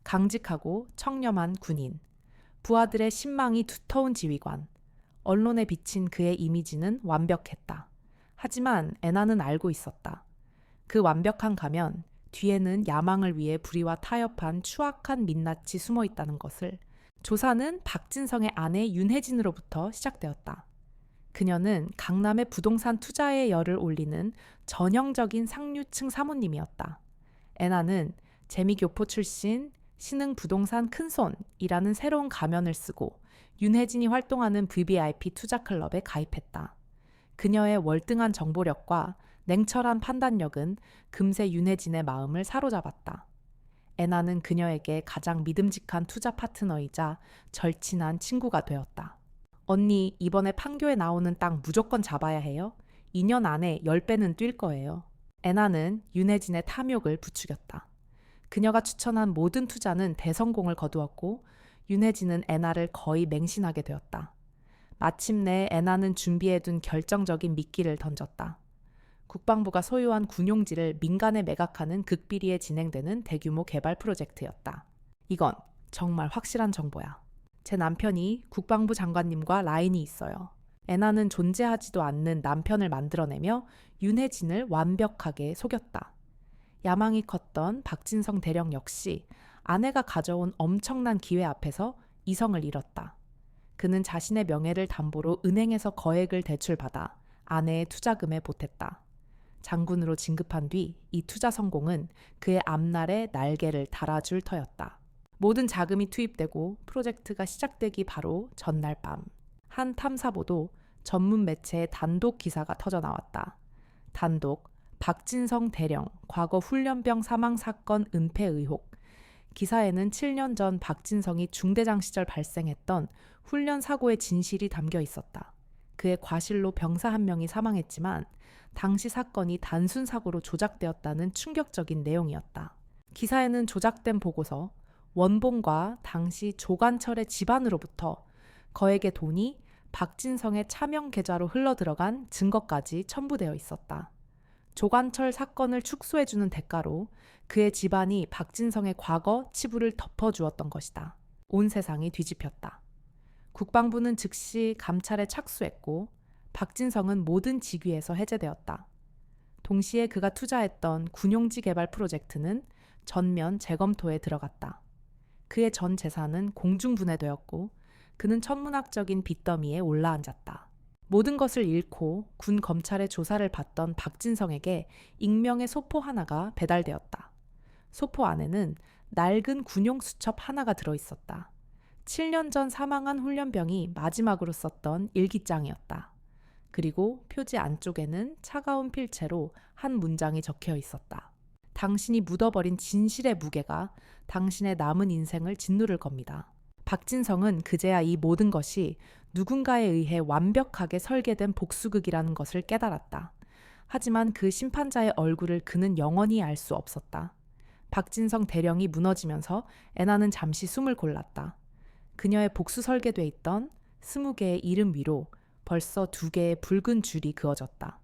강직하고 청렴한 군인, 부하들의 신망이 두터운 지휘관, 언론에 비친 그의 이미지는 완벽했다. 하지만 애나는 알고 있었다. 그 완벽한 가면 뒤에는 야망을 위해 불의와 타협한 추악한 민낯이 숨어 있다는 것을. 조사는 박진성의 아내 윤혜진으로부터 시작되었다. 그녀는 강남의 부동산 투자에 열을 올리는 전형적인 상류층 사모님이었다. 애나는 재미교포 출신 신흥 부동산 큰손이라는 새로운 가면을 쓰고 윤혜진이 활동하는 VVIP 투자클럽에 가입했다. 그녀의 월등한 정보력과 냉철한 판단력은 금세 윤혜진의 마음을 사로잡았다. 애나는 그녀에게 가장 믿음직한 투자 파트너이자 절친한 친구가 되었다. 언니, 이번에 판교에 나오는 땅 무조건 잡아야 해요. 2년 안에 10배는 뛸 거예요. 애나는 윤혜진의 탐욕을 부추겼다. 그녀가 추천한 모든 투자는 대성공을 거두었고 윤혜진은 애나를 거의 맹신하게 되었다. 마침내 애나는 준비해둔 결정적인 미끼를 던졌다. 국방부가 소유한 군용지를 민간에 매각하는 극비리에 진행되는 대규모 개발 프로젝트였다. 이건 정말 확실한 정보야. 제 남편이 국방부 장관님과 라인이 있어요. 애나는 존재하지도 않는 남편을 만들어내며 윤혜진을 완벽하게 속였다. 야망이 컸던 박진성 대령 역시 아내가 가져온 엄청난 기회 앞에서 이성을 잃었다. 그는 자신의 명예를 담보로 은행에서 거액을 대출받아 아내의 투자금에 보탰다. 장군으로 진급한 뒤 이 투자 성공은 그의 앞날에 날개를 달아줄 터였다. 모든 자금이 투입되고 프로젝트가 시작되기 바로 전날 밤, 한 탐사보도 전문 매체의 단독 기사가 터져 나왔다. 단독, 박진성 대령 과거 훈련병 사망 사건 은폐 의혹. 기사에는 7년 전 박진성이 중대장 시절 발생했던 훈련 사고의 진실이 담겨 있었다. 그의 과실로 병사 한 명이 사망했지만 당시 사건이 단순 사고로 조작되었다는 충격적인 내용이었다. 기사에는 조작된 보고서, 원본과 당시 조관철의 집안으로부터 거액의 돈이 박진성의 차명 계좌로 흘러들어간 증거까지 첨부되어 있었다. 조관철 사건을 축소해주는 대가로 그의 집안이 박진성의 과거 치부를 덮어주었던 것이다. 온 세상이 뒤집혔다. 국방부는 즉시 감찰에 착수했고 박진성은 모든 직위에서 해제되었다. 동시에 그가 투자했던 군용지 개발 프로젝트는 전면 재검토에 들어갔다. 그의 전 재산은 공중분해되었고 그는 천문학적인 빚더미에 올라앉았다. 모든 것을 잃고 군 검찰의 조사를 받던 박진성에게 익명의 소포 하나가 배달되었다. 소포 안에는 낡은 군용 수첩 하나가 들어있었다. 7년 전 사망한 훈련병이 마지막으로 썼던 일기장이었다. 그리고 표지 안쪽에는 차가운 필체로 한 문장이 적혀 있었다. 당신이 묻어버린 진실의 무게가 당신의 남은 인생을 짓누를 겁니다. 박진성은 그제야 이 모든 것이 누군가에 의해 완벽하게 설계된 복수극이라는 것을 깨달았다. 하지만 그 심판자의 얼굴을 그는 영원히 알 수 없었다. 박진성 대령이 무너지면서 애나는 잠시 숨을 골랐다. 그녀의 복수 설계돼 있던 20개의 이름 위로 벌써 2개의 붉은 줄이 그어졌다.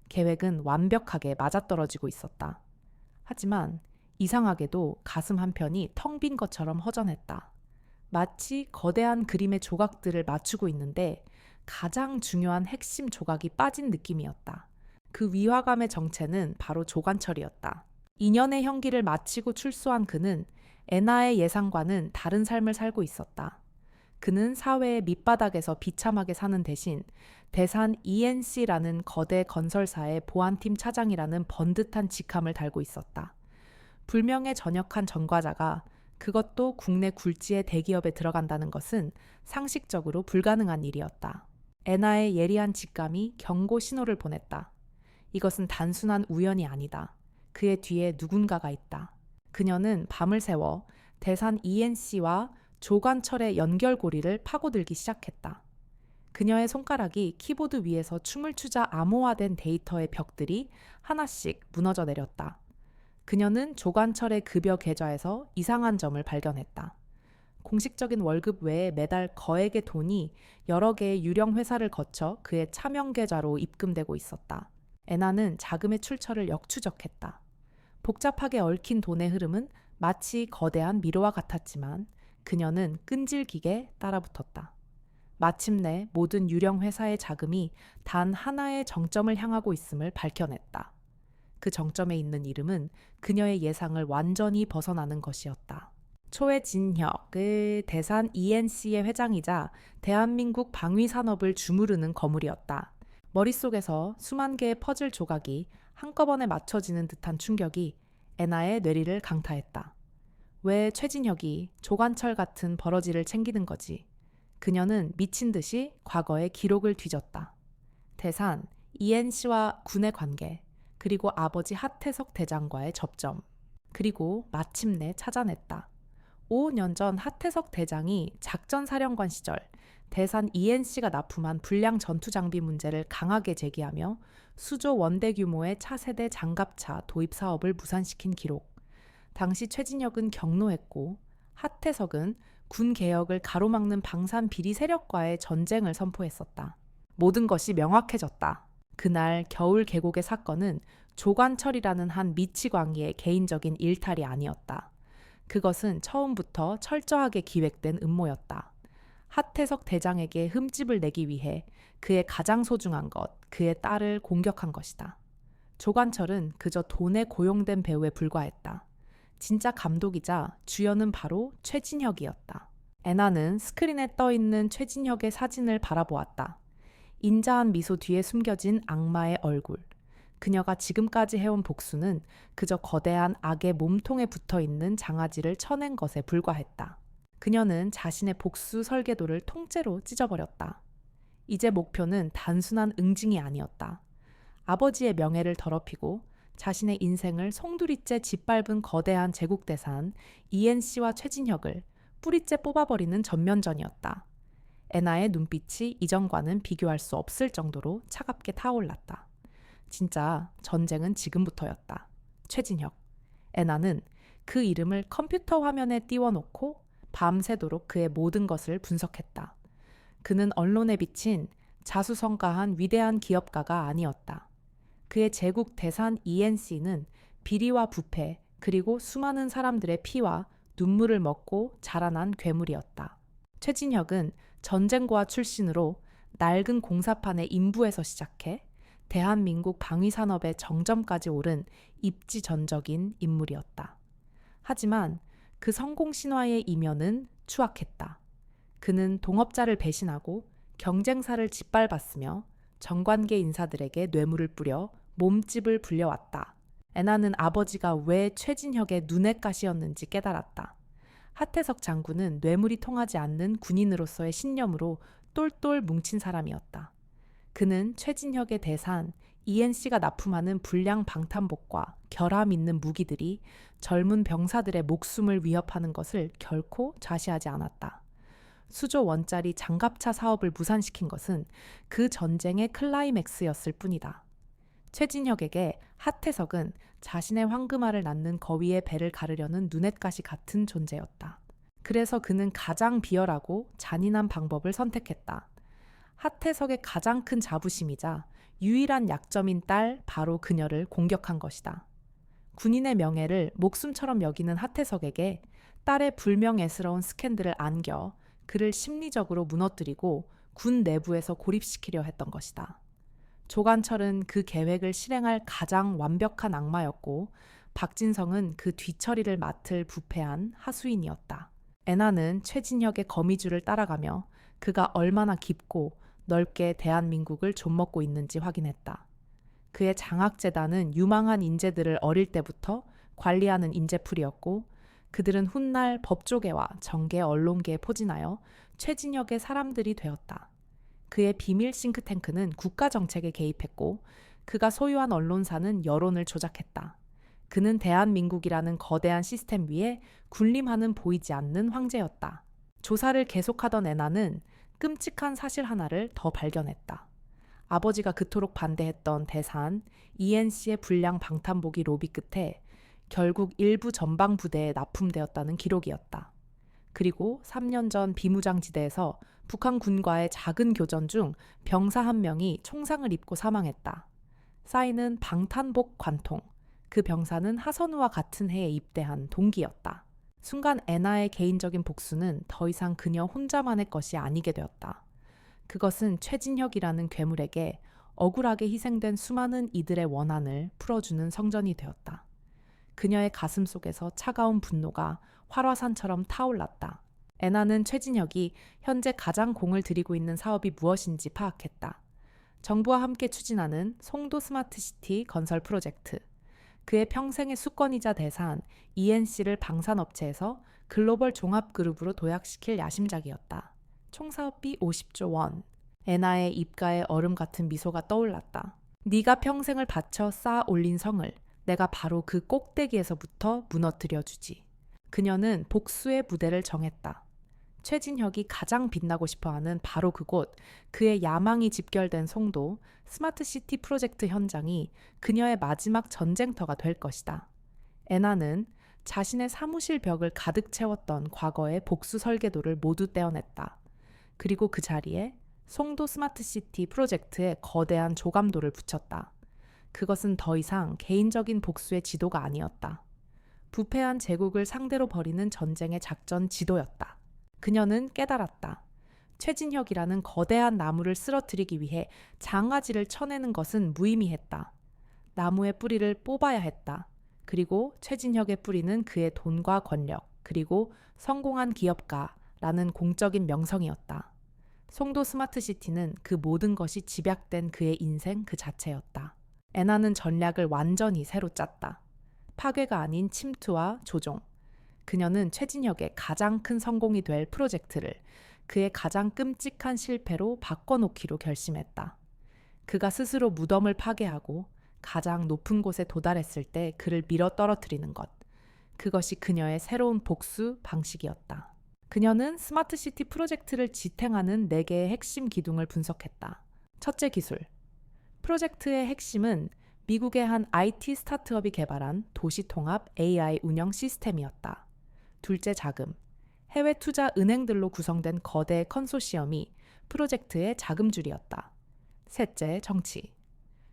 계획은 완벽하게 맞아떨어지고 있었다. 하지만 이상하게도 가슴 한편이 텅 빈 것처럼 허전했다. 마치 거대한 그림의 조각들을 맞추고 있는데 가장 중요한 핵심 조각이 빠진 느낌이었다. 그 위화감의 정체는 바로 조관철이었다. 2년의 형기를 마치고 출소한 그는 애나의 예상과는 다른 삶을 살고 있었다. 그는 사회의 밑바닥에서 비참하게 사는 대신 대산 ENC라는 거대 건설사의 보안팀 차장이라는 번듯한 직함을 달고 있었다. 불명예 전역한 전과자가 그것도 국내 굴지의 대기업에 들어간다는 것은 상식적으로 불가능한 일이었다. 애나의 예리한 직감이 경고 신호를 보냈다. 이것은 단순한 우연이 아니다. 그의 뒤에 누군가가 있다. 그녀는 밤을 새워 대산 ENC와 조관철의 연결고리를 파고들기 시작했다. 그녀의 손가락이 키보드 위에서 춤을 추자 암호화된 데이터의 벽들이 하나씩 무너져 내렸다. 그녀는 조관철의 급여 계좌에서 이상한 점을 발견했다. 공식적인 월급 외에 매달 거액의 돈이 여러 개의 유령 회사를 거쳐 그의 차명 계좌로 입금되고 있었다. 애나는 자금의 출처를 역추적했다. 복잡하게 얽힌 돈의 흐름은 마치 거대한 미로와 같았지만 그녀는 끈질기게 따라붙었다. 마침내 모든 유령 회사의 자금이 단 하나의 정점을 향하고 있음을 밝혀냈다. 그 정점에 있는 이름은 그녀의 예상을 완전히 벗어나는 것이었다. 초해진혁의 대산 ENC의 회장이자 대한민국 방위산업을 주무르는 거물이었다. 머릿속에서 수만 개의 퍼즐 조각이 한꺼번에 맞춰지는 듯한 충격이 애나의 뇌리를 강타했다. 왜 최진혁이 조관철 같은 버러지를 챙기는 거지? 그녀는 미친 듯이 과거의 기록을 뒤졌다. 대산, ENC와 군의 관계, 그리고 아버지 하태석 대장과의 접점, 그리고 마침내 찾아냈다. 5년 전 하태석 대장이 작전사령관 시절 대산 ENC가 납품한 불량 전투장비 문제를 강하게 제기하며 수조 원대 규모의 차세대 장갑차 도입 사업을 무산시킨 기록. 당시 최진혁은 경로했고 하태석은 군 개혁을 가로막는 방산 비리 세력과의 전쟁을 선포했었다. 모든 것이 명확해졌다. 그날 겨울 계곡의 사건은 조관철이라는 한 미치광이의 개인적인 일탈이 아니었다. 그것은 처음부터 철저하게 기획된 음모였다. 하태석 대장에게 흠집을 내기 위해 그의 가장 소중한 것, 그의 딸을 공격한 것이다. 조관철은 그저 돈에 고용된 배우에 불과했다. 진짜 감독이자 주연은 바로 최진혁이었다. 애나는 스크린에 떠있는 최진혁의 사진을 바라보았다. 인자한 미소 뒤에 숨겨진 악마의 얼굴. 그녀가 지금까지 해온 복수는 그저 거대한 악의 몸통에 붙어있는 장아지를 쳐낸 것에 불과했다. 그녀는 자신의 복수 설계도를 통째로 찢어버렸다. 이제 목표는 단순한 응징이 아니었다. 아버지의 명예를 더럽히고 자신의 인생을 송두리째 짓밟은 거대한 제국대산 ENC와 최진혁을 뿌리째 뽑아버리는 전면전이었다. 애나의 눈빛이 이전과는 비교할 수 없을 정도로 차갑게 타올랐다. 진짜 전쟁은 지금부터였다. 최진혁. 애나는 그 이름을 컴퓨터 화면에 띄워놓고 밤새도록 그의 모든 것을 분석했다. 그는 언론에 비친 자수성가한 위대한 기업가가 아니었다. 그의 제국 대산 ENC는 비리와 부패 그리고 수많은 사람들의 피와 눈물을 먹고 자라난 괴물이었다. 최진혁은 전쟁고아 출신으로 낡은 공사판의 인부에서 시작해 대한민국 방위산업의 정점까지 오른 입지전적인 인물이었다. 하지만 그 성공 신화의 이면은 추악했다. 그는 동업자를 배신하고 경쟁사를 짓밟았으며 정관계 인사들에게 뇌물을 뿌려 몸집을 불려왔다. 애나는 아버지가 왜 최진혁의 눈엣 가시였는지 깨달았다. 하태석 장군은 뇌물이 통하지 않는 군인으로서의 신념으로 똘똘 뭉친 사람이었다. 그는 최진혁의 대산 ENC가 납품하는 불량 방탄복과 결함 있는 무기들이 젊은 병사들의 목숨을 위협하는 것을 결코 좌시하지 않았다. 수조 원짜리 장갑차 사업을 무산시킨 것은 그 전쟁의 클라이맥스였을 뿐이다. 최진혁에게 하태석은 자신의 황금알을 낳는 거위의 배를 가르려는 눈엣가시 같은 존재였다. 그래서 그는 가장 비열하고 잔인한 방법을 선택했다. 하태석의 가장 큰 자부심이자 유일한 약점인 딸 바로 그녀를 공격한 것이다. 군인의 명예를 목숨처럼 여기는 하태석에게 딸의 불명예스러운 스캔들을 안겨 그를 심리적으로 무너뜨리고 군 내부에서 고립시키려 했던 것이다. 조간철은 그 계획을 실행할 가장 완벽한 악마였고 박진성은 그 뒤처리를 맡을 부패한 하수인이었다. 애나는 최진혁의 거미줄을 따라가며 그가 얼마나 깊고 넓게 대한민국을 좀먹고 있는지 확인했다. 그의 장학재단은 유망한 인재들을 어릴 때부터 관리하는 인재풀이었고 그들은 훗날 법조계와 정계 언론계에 포진하여 최진혁의 사람들이 되었다. 그의 비밀 싱크탱크는 국가정책에 개입했고 그가 소유한 언론사는 여론을 조작했다. 그는 대한민국이라는 거대한 시스템 위에 군림하는 보이지 않는 황제였다. 조사를 계속하던 애나는 끔찍한 사실 하나를 더 발견했다. 아버지가 그토록 반대했던 대산 ENC의 불량 방탄복이 로비 끝에 결국 일부 전방 부대에 납품되었다는 기록이었다. 그리고 3년 전 비무장지대에서 북한 군과의 작은 교전 중 병사 한 명이 총상을 입고 사망했다. 쌓이는 방탄복 관통. 그 병사는 하선우와 같은 해에 입대한 동기였다. 순간 애나의 개인적인 복수는 더 이상 그녀 혼자만의 것이 아니게 되었다. 그것은 최진혁이라는 괴물에게 억울하게 희생된 수많은 이들의 원한을 풀어주는 성전이 되었다. 그녀의 가슴 속에서 차가운 분노가 활화산처럼 타올랐다. 애나는 최진혁이 현재 가장 공을 들이고 있는 사업이 무엇인지 파악했다. 정부와 함께 추진하는 송도 스마트시티 건설 프로젝트. 그의 평생의 수건이자 대산 ENC를 방산업체에서 글로벌 종합그룹으로 도약시킬 야심작이었다. 총 사업비 50조 원. 애나의 입가에 얼음 같은 미소가 떠올랐다. 네가 평생을 바쳐 쌓아 올린 성을 내가 바로 그 꼭대기에서부터 무너뜨려 주지. 그녀는 복수의 무대를 정했다. 최진혁이 가장 빛나고 싶어하는 바로 그곳, 그의 야망이 집결된 송도 스마트시티 프로젝트 현장이 그녀의 마지막 전쟁터가 될 것이다. 애나는 자신의 사무실 벽을 가득 채웠던 과거의 복수 설계도를 모두 떼어냈다. 그리고 그 자리에 송도 스마트시티 프로젝트의 거대한 조감도를 붙였다. 그것은 더 이상 개인적인 복수의 지도가 아니었다. 부패한 제국을 상대로 벌이는 전쟁의 작전 지도였다. 그녀는 깨달았다. 최진혁이라는 거대한 나무를 쓰러뜨리기 위해 장아지를 쳐내는 것은 무의미했다. 나무의 뿌리를 뽑아야 했다. 그리고 최진혁의 뿌리는 그의 돈과 권력, 그리고 성공한 기업가라는 공적인 명성이었다. 송도 스마트시티는 그 모든 것이 집약된 그의 인생 그 자체였다. 애나는 전략을 완전히 새로 짰다. 파괴가 아닌 침투와 조종. 그녀는 최진혁의 가장 큰 성공이 될 프로젝트를 그의 가장 끔찍한 실패로 바꿔놓기로 결심했다. 그가 스스로 무덤을 파괴하고 가장 높은 곳에 도달했을 때 그를 밀어 떨어뜨리는 것. 그것이 그녀의 새로운 복수 방식이었다. 그녀는 스마트시티 프로젝트를 지탱하는 4개의 핵심 기둥을 분석했다. 첫째 기술. 프로젝트의 핵심은 미국의 한 IT 스타트업이 개발한 도시통합 AI 운영 시스템이었다. 둘째 자금. 해외 투자 은행들로 구성된 거대 컨소시엄이 프로젝트의 자금줄이었다. 셋째 정치.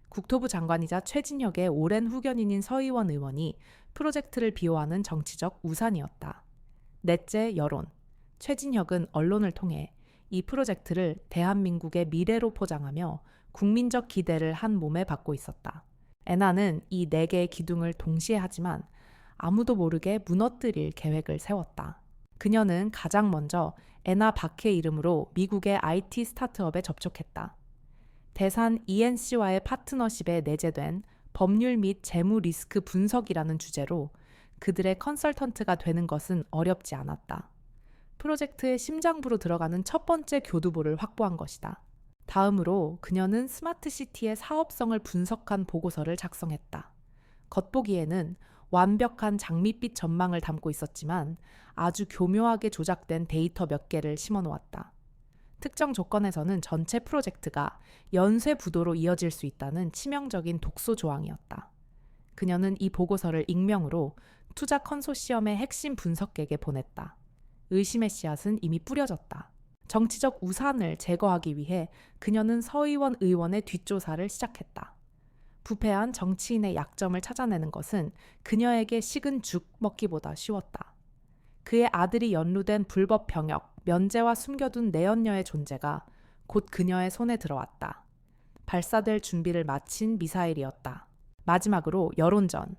국토부 장관이자 최진혁의 오랜 후견인인 서희원 의원이 프로젝트를 비호하는 정치적 우산이었다. 넷째 여론. 최진혁은 언론을 통해 이 프로젝트를 대한민국의 미래로 포장하며 국민적 기대를 한 몸에 받고 있었다. 애나는 이 4개의 기둥을 동시에 하지만 아무도 모르게 무너뜨릴 계획을 세웠다. 그녀는 가장 먼저 애나 박해 이름으로 미국의 IT 스타트업에 접촉했다. 대산 ENC와의 파트너십에 내재된 법률 및 재무 리스크 분석이라는 주제로 그들의 컨설턴트가 되는 것은 어렵지 않았다. 프로젝트의 심장부로 들어가는 첫 번째 교두보를 확보한 것이다. 다음으로 그녀는 스마트시티의 사업성을 분석한 보고서를 작성했다. 겉보기에는 완벽한 장밋빛 전망을 담고 있었지만 아주 교묘하게 조작된 데이터 몇 개를 심어놓았다. 특정 조건에서는 전체 프로젝트가 연쇄부도로 이어질 수 있다는 치명적인 독소 조항이었다. 그녀는 이 보고서를 익명으로 투자 컨소시엄의 핵심 분석객에 보냈다. 의심의 씨앗은 이미 뿌려졌다. 정치적 우산을 제거하기 위해 그녀는 서희원 의원의 뒷조사를 시작했다. 부패한 정치인의 약점을 찾아내는 것은 그녀에게 식은 죽 먹기보다 쉬웠다. 그의 아들이 연루된 불법 병역, 면제와 숨겨둔 내연녀의 존재가 곧 그녀의 손에 들어왔다. 발사될 준비를 마친 미사일이었다. 마지막으로 여론전.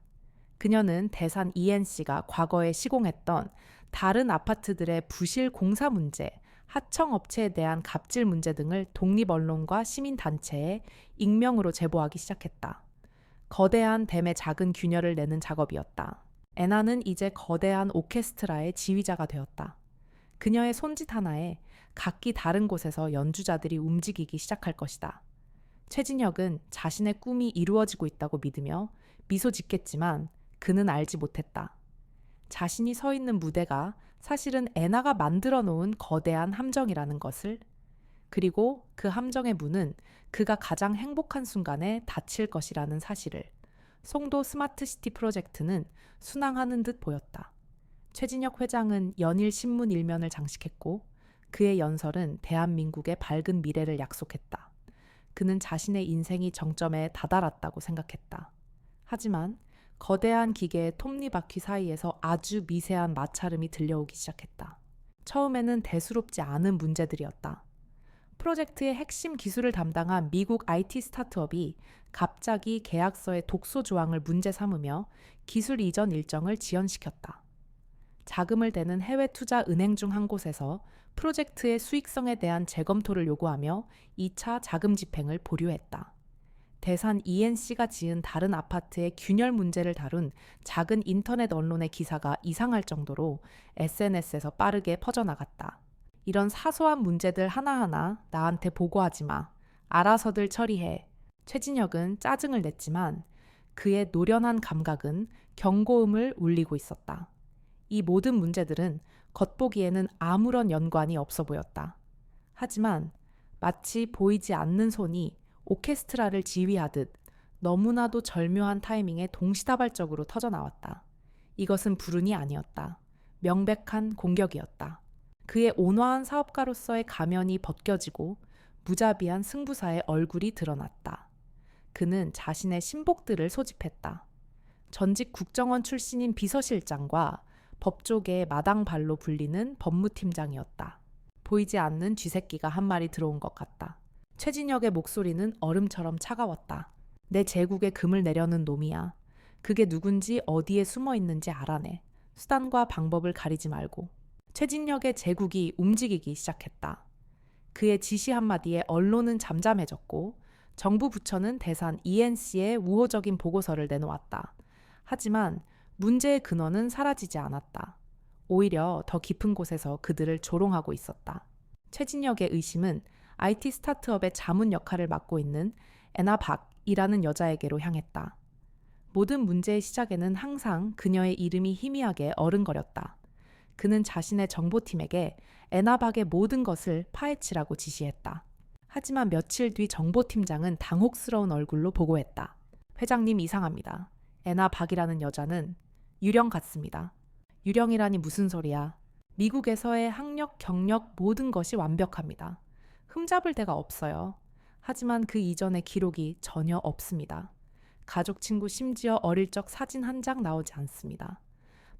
그녀는 대산 ENC가 과거에 시공했던 다른 아파트들의 부실 공사 문제, 하청업체에 대한 갑질 문제 등을 독립언론과 시민단체에 익명으로 제보하기 시작했다. 거대한 댐의 작은 균열을 내는 작업이었다. 애나는 이제 거대한 오케스트라의 지휘자가 되었다. 그녀의 손짓 하나에 각기 다른 곳에서 연주자들이 움직이기 시작할 것이다. 최진혁은 자신의 꿈이 이루어지고 있다고 믿으며 미소 짓겠지만 그는 알지 못했다. 자신이 서 있는 무대가 사실은 애나가 만들어 놓은 거대한 함정이라는 것을, 그리고 그 함정의 문은 그가 가장 행복한 순간에 닫힐 것이라는 사실을 송도 스마트시티 프로젝트는 순항하는 듯 보였다. 최진혁 회장은 연일 신문 일면을 장식했고 그의 연설은 대한민국의 밝은 미래를 약속했다. 그는 자신의 인생이 정점에 다다랐다고 생각했다. 하지만 거대한 기계의 톱니바퀴 사이에서 아주 미세한 마찰음이 들려오기 시작했다. 처음에는 대수롭지 않은 문제들이었다. 프로젝트의 핵심 기술을 담당한 미국 IT 스타트업이 갑자기 계약서의 독소 조항을 문제 삼으며 기술 이전 일정을 지연시켰다. 자금을 대는 해외 투자 은행 중 한 곳에서 프로젝트의 수익성에 대한 재검토를 요구하며 2차 자금 집행을 보류했다. 대산 ENC가 지은 다른 아파트의 균열 문제를 다룬 작은 인터넷 언론의 기사가 이상할 정도로 SNS에서 빠르게 퍼져나갔다. 이런 사소한 문제들 하나하나 나한테 보고하지 마. 알아서들 처리해. 최진혁은 짜증을 냈지만 그의 노련한 감각은 경고음을 울리고 있었다. 이 모든 문제들은 겉보기에는 아무런 연관이 없어 보였다. 하지만 마치 보이지 않는 손이 오케스트라를 지휘하듯 너무나도 절묘한 타이밍에 동시다발적으로 터져나왔다. 이것은 불운이 아니었다. 명백한 공격이었다. 그의 온화한 사업가로서의 가면이 벗겨지고 무자비한 승부사의 얼굴이 드러났다. 그는 자신의 신복들을 소집했다. 전직 국정원 출신인 비서실장과 법조계의 마당발로 불리는 법무팀장이었다. 보이지 않는 쥐새끼가 한 마리 들어온 것 같다. 최진혁의 목소리는 얼음처럼 차가웠다. 내 제국에 금을 내려는 놈이야. 그게 누군지 어디에 숨어 있는지 알아내. 수단과 방법을 가리지 말고. 최진혁의 제국이 움직이기 시작했다. 그의 지시 한마디에 언론은 잠잠해졌고 정부 부처는 대산 ENC에 우호적인 보고서를 내놓았다. 하지만 문제의 근원은 사라지지 않았다. 오히려 더 깊은 곳에서 그들을 조롱하고 있었다. 최진혁의 의심은 IT 스타트업의 자문 역할을 맡고 있는 애나 박이라는 여자에게로 향했다. 모든 문제의 시작에는 항상 그녀의 이름이 희미하게 어른거렸다. 그는 자신의 정보팀에게 애나 박의 모든 것을 파헤치라고 지시했다. 하지만 며칠 뒤 정보팀장은 당혹스러운 얼굴로 보고했다. 회장님 이상합니다. 애나 박이라는 여자는 유령 같습니다. 유령이라니 무슨 소리야. 미국에서의 학력, 경력 모든 것이 완벽합니다. 흠잡을 데가 없어요. 하지만 그 이전의 기록이 전혀 없습니다. 가족, 친구, 심지어 어릴 적 사진 한 장 나오지 않습니다.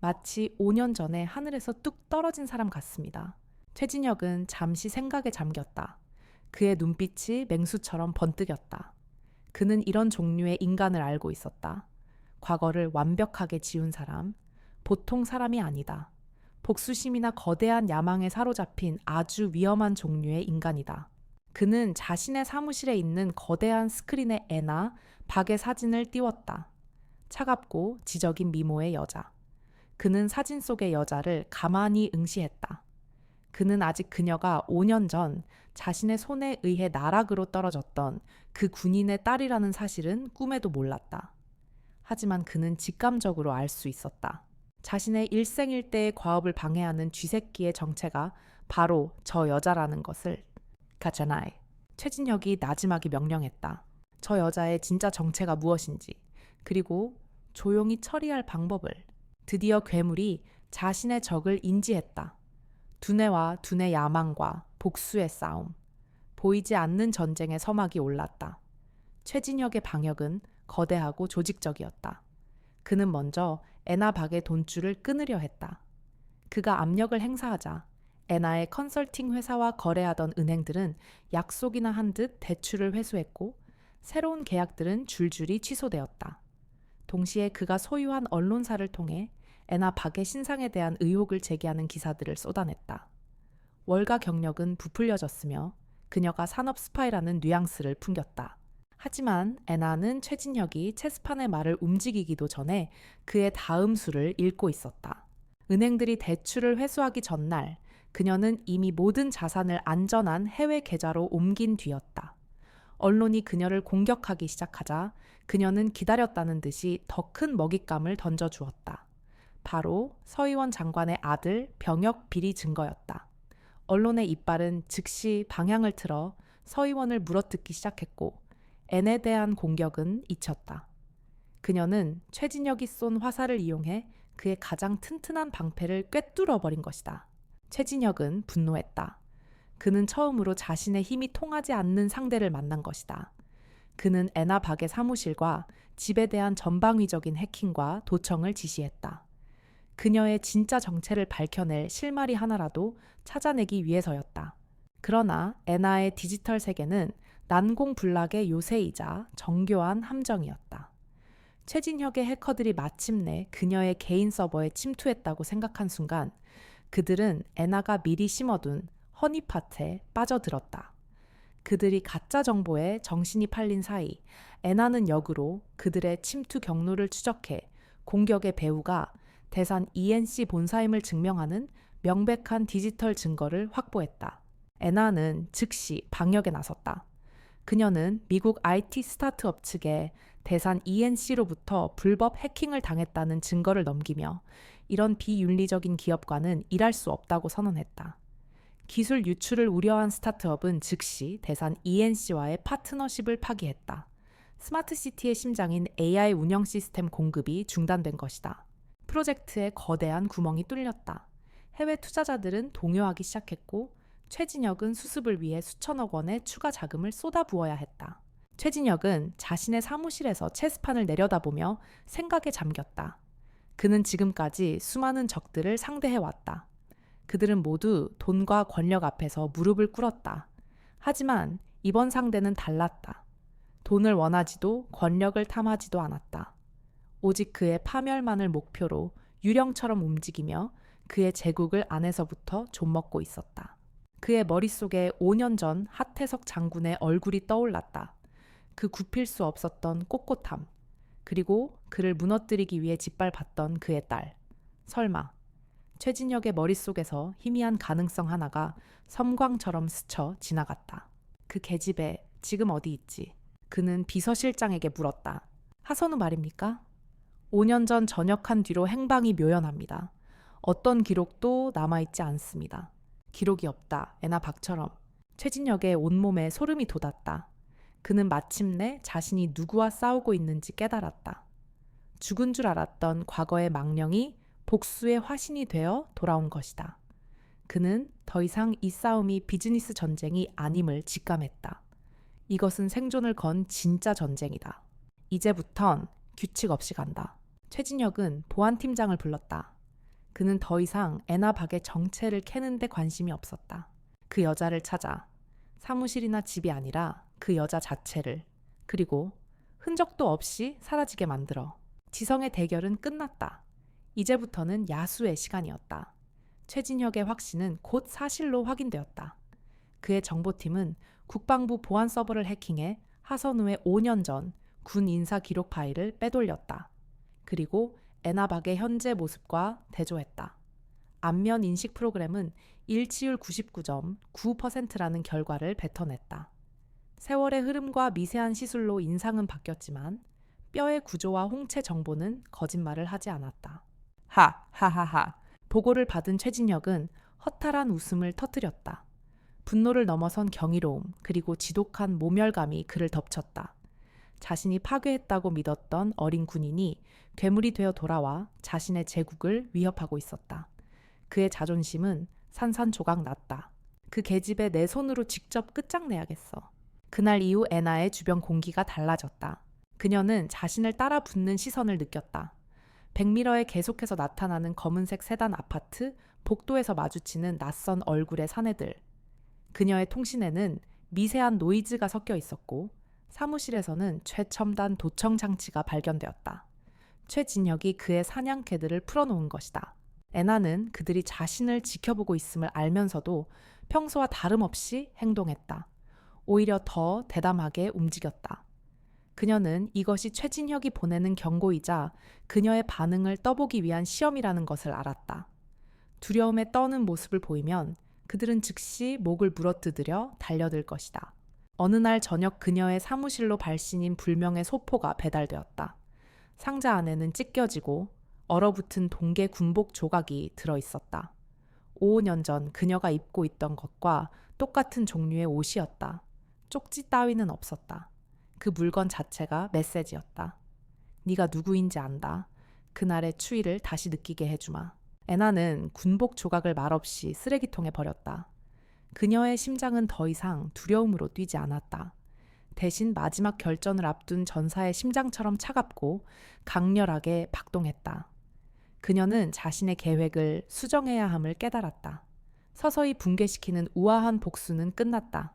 마치 5년 전에 하늘에서 뚝 떨어진 사람 같습니다. 최진혁은 잠시 생각에 잠겼다. 그의 눈빛이 맹수처럼 번뜩였다. 그는 이런 종류의 인간을 알고 있었다. 과거를 완벽하게 지운 사람, 보통 사람이 아니다. 복수심이나 거대한 야망에 사로잡힌 아주 위험한 종류의 인간이다. 그는 자신의 사무실에 있는 거대한 스크린에 애나 박의 사진을 띄웠다. 차갑고 지적인 미모의 여자. 그는 사진 속의 여자를 가만히 응시했다. 그는 아직 그녀가 5년 전 자신의 손에 의해 나락으로 떨어졌던 그 군인의 딸이라는 사실은 꿈에도 몰랐다. 하지만 그는 직감적으로 알 수 있었다. 자신의 일생일대의 과업을 방해하는 쥐새끼의 정체가 바로 저 여자라는 것을. 가잖아이. 최진혁이 나지막이 명령했다. 저 여자의 진짜 정체가 무엇인지, 그리고 조용히 처리할 방법을. 드디어 괴물이 자신의 적을 인지했다. 두뇌와 두뇌 야망과 복수의 싸움. 보이지 않는 전쟁의 서막이 올랐다. 최진혁의 방역은 거대하고 조직적이었다. 그는 먼저 애나 박의 돈줄을 끊으려 했다. 그가 압력을 행사하자 애나의 컨설팅 회사와 거래하던 은행들은 약속이나 한 듯 대출을 회수했고 새로운 계약들은 줄줄이 취소되었다. 동시에 그가 소유한 언론사를 통해 애나 박의 신상에 대한 의혹을 제기하는 기사들을 쏟아냈다. 월가 경력은 부풀려졌으며 그녀가 산업 스파이라는 뉘앙스를 풍겼다. 하지만 애나는 최진혁이 체스판의 말을 움직이기도 전에 그의 다음 수를 읽고 있었다. 은행들이 대출을 회수하기 전날 그녀는 이미 모든 자산을 안전한 해외 계좌로 옮긴 뒤였다. 언론이 그녀를 공격하기 시작하자 그녀는 기다렸다는 듯이 더 큰 먹잇감을 던져주었다. 바로 서의원 장관의 아들 병역 비리 증거였다. 언론의 이빨은 즉시 방향을 틀어 서의원을 물어뜯기 시작했고 앤에 대한 공격은 잊혔다. 그녀는 최진혁이 쏜 화살을 이용해 그의 가장 튼튼한 방패를 꿰뚫어버린 것이다. 최진혁은 분노했다. 그는 처음으로 자신의 힘이 통하지 않는 상대를 만난 것이다. 그는 애나 박의 사무실과 집에 대한 전방위적인 해킹과 도청을 지시했다. 그녀의 진짜 정체를 밝혀낼 실마리 하나라도 찾아내기 위해서였다. 그러나 애나의 디지털 세계는 난공불락의 요새이자 정교한 함정이었다. 최진혁의 해커들이 마침내 그녀의 개인 서버에 침투했다고 생각한 순간 그들은 애나가 미리 심어둔 허니팟에 빠져들었다. 그들이 가짜 정보에 정신이 팔린 사이 애나는 역으로 그들의 침투 경로를 추적해 공격의 배후가 대산 ENC 본사임을 증명하는 명백한 디지털 증거를 확보했다. 애나는 즉시 방역에 나섰다. 그녀는 미국 IT 스타트업 측에 대산 ENC로부터 불법 해킹을 당했다는 증거를 넘기며 이런 비윤리적인 기업과는 일할 수 없다고 선언했다. 기술 유출을 우려한 스타트업은 즉시 대산 ENC와의 파트너십을 파기했다. 스마트시티의 심장인 AI 운영 시스템 공급이 중단된 것이다. 프로젝트에 거대한 구멍이 뚫렸다. 해외 투자자들은 동요하기 시작했고 최진혁은 수습을 위해 수천억 원의 추가 자금을 쏟아부어야 했다. 최진혁은 자신의 사무실에서 체스판을 내려다보며 생각에 잠겼다. 그는 지금까지 수많은 적들을 상대해왔다. 그들은 모두 돈과 권력 앞에서 무릎을 꿇었다. 하지만 이번 상대는 달랐다. 돈을 원하지도 권력을 탐하지도 않았다. 오직 그의 파멸만을 목표로 유령처럼 움직이며 그의 제국을 안에서부터 좀먹고 있었다. 그의 머릿속에 5년 전 하태석 장군의 얼굴이 떠올랐다. 그 굽힐 수 없었던 꼿꼿함, 그리고 그를 무너뜨리기 위해 짓밟았던 그의 딸. 설마 최진혁의 머릿속에서 희미한 가능성 하나가 섬광처럼 스쳐 지나갔다. 그 계집애 지금 어디 있지? 그는 비서실장에게 물었다. 하선우 말입니까? 5년 전 전역한 뒤로 행방이 묘연합니다. 어떤 기록도 남아있지 않습니다. 기록이 없다. 애나 박처럼. 최진혁의 온몸에 소름이 돋았다. 그는 마침내 자신이 누구와 싸우고 있는지 깨달았다. 죽은 줄 알았던 과거의 망령이 복수의 화신이 되어 돌아온 것이다. 그는 더 이상 이 싸움이 비즈니스 전쟁이 아님을 직감했다. 이것은 생존을 건 진짜 전쟁이다. 이제부턴 규칙 없이 간다. 최진혁은 보안팀장을 불렀다. 그는 더 이상 애나 박의 정체를 캐는 데 관심이 없었다. 그 여자를 찾아 사무실이나 집이 아니라 그 여자 자체를, 그리고 흔적도 없이 사라지게 만들어. 지성의 대결은 끝났다. 이제부터는 야수의 시간이었다. 최진혁의 확신은 곧 사실로 확인되었다. 그의 정보팀은 국방부 보안 서버를 해킹해 하선우의 5년 전 군 인사 기록 파일을 빼돌렸다. 그리고 애나박의 현재 모습과 대조했다. 안면 인식 프로그램은 일치율 99.9%라는 결과를 뱉어냈다. 세월의 흐름과 미세한 시술로 인상은 바뀌었지만 뼈의 구조와 홍채 정보는 거짓말을 하지 않았다. 하하하하. 보고를 받은 최진혁은 허탈한 웃음을 터뜨렸다. 분노를 넘어선 경이로움, 그리고 지독한 모멸감이 그를 덮쳤다. 자신이 파괴했다고 믿었던 어린 군인이 괴물이 되어 돌아와 자신의 제국을 위협하고 있었다. 그의 자존심은 산산조각 났다. 그 계집애 내 손으로 직접 끝장내야겠어. 그날 이후 애나의 주변 공기가 달라졌다. 그녀는 자신을 따라 붙는 시선을 느꼈다. 백미러에 계속해서 나타나는 검은색 세단 아파트, 복도에서 마주치는 낯선 얼굴의 사내들. 그녀의 통신에는 미세한 노이즈가 섞여 있었고 사무실에서는 최첨단 도청 장치가 발견되었다. 최진혁이 그의 사냥개들을 풀어놓은 것이다. 애나는 그들이 자신을 지켜보고 있음을 알면서도 평소와 다름없이 행동했다. 오히려 더 대담하게 움직였다. 그녀는 이것이 최진혁이 보내는 경고이자 그녀의 반응을 떠보기 위한 시험이라는 것을 알았다. 두려움에 떠는 모습을 보이면 그들은 즉시 목을 물어뜯으려 달려들 것이다. 어느 날 저녁 그녀의 사무실로 발신인 불명의 소포가 배달되었다. 상자 안에는 찢겨지고 얼어붙은 동계 군복 조각이 들어있었다. 5년 전 그녀가 입고 있던 것과 똑같은 종류의 옷이었다. 쪽지 따위는 없었다. 그 물건 자체가 메시지였다. 네가 누구인지 안다. 그날의 추위를 다시 느끼게 해주마. 애나는 군복 조각을 말없이 쓰레기통에 버렸다. 그녀의 심장은 더 이상 두려움으로 뛰지 않았다. 대신 마지막 결전을 앞둔 전사의 심장처럼 차갑고 강렬하게 박동했다. 그녀는 자신의 계획을 수정해야 함을 깨달았다. 서서히 붕괴시키는 우아한 복수는 끝났다.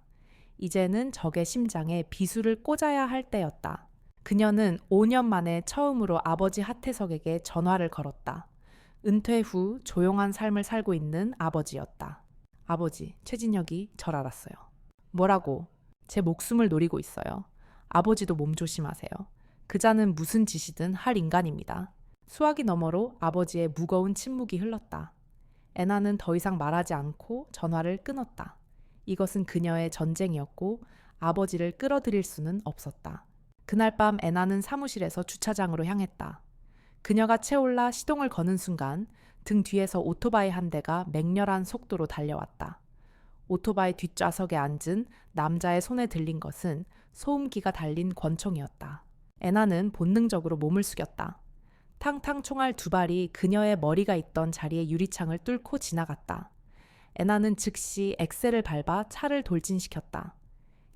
이제는 적의 심장에 비수를 꽂아야 할 때였다. 그녀는 5년 만에 처음으로 아버지 하태석에게 전화를 걸었다. 은퇴 후 조용한 삶을 살고 있는 아버지였다. 아버지, 최진혁이 절 알았어요. 뭐라고? 제 목숨을 노리고 있어요. 아버지도 몸 조심하세요. 그자는 무슨 짓이든 할 인간입니다. 수화기 너머로 아버지의 무거운 침묵이 흘렀다. 애나는 더 이상 말하지 않고 전화를 끊었다. 이것은 그녀의 전쟁이었고 아버지를 끌어들일 수는 없었다. 그날 밤 애나는 사무실에서 주차장으로 향했다. 그녀가 채올라 시동을 거는 순간 등 뒤에서 오토바이 한 대가 맹렬한 속도로 달려왔다. 오토바이 뒷좌석에 앉은 남자의 손에 들린 것은 소음기가 달린 권총이었다. 애나는 본능적으로 몸을 숙였다. 탕탕 총알 2발이 그녀의 머리가 있던 자리의 유리창을 뚫고 지나갔다. 애나는 즉시 엑셀을 밟아 차를 돌진시켰다.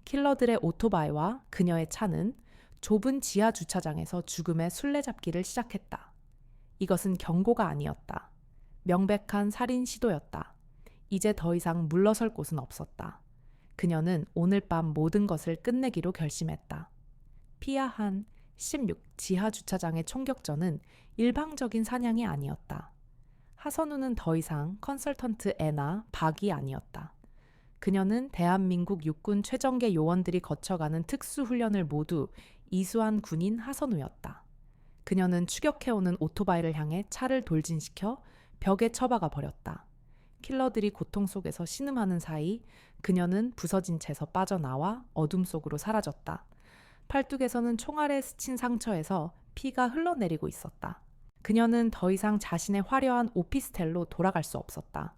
킬러들의 오토바이와 그녀의 차는 좁은 지하 주차장에서 죽음의 술래잡기를 시작했다. 이것은 경고가 아니었다. 명백한 살인 시도였다. 이제 더 이상 물러설 곳은 없었다. 그녀는 오늘 밤 모든 것을 끝내기로 결심했다. 피야한 16. 지하 주차장의 총격전은 일방적인 사냥이 아니었다. 하선우는 더 이상 컨설턴트 애나 박이 아니었다. 그녀는 대한민국 육군 최정예 요원들이 거쳐가는 특수훈련을 모두 이수한 군인 하선우였다. 그녀는 추격해오는 오토바이를 향해 차를 돌진시켜 벽에 처박아 버렸다. 킬러들이 고통 속에서 신음하는 사이 그녀는 부서진 채서 빠져나와 어둠 속으로 사라졌다. 팔뚝에서는 총알에 스친 상처에서 피가 흘러내리고 있었다. 그녀는 더 이상 자신의 화려한 오피스텔로 돌아갈 수 없었다.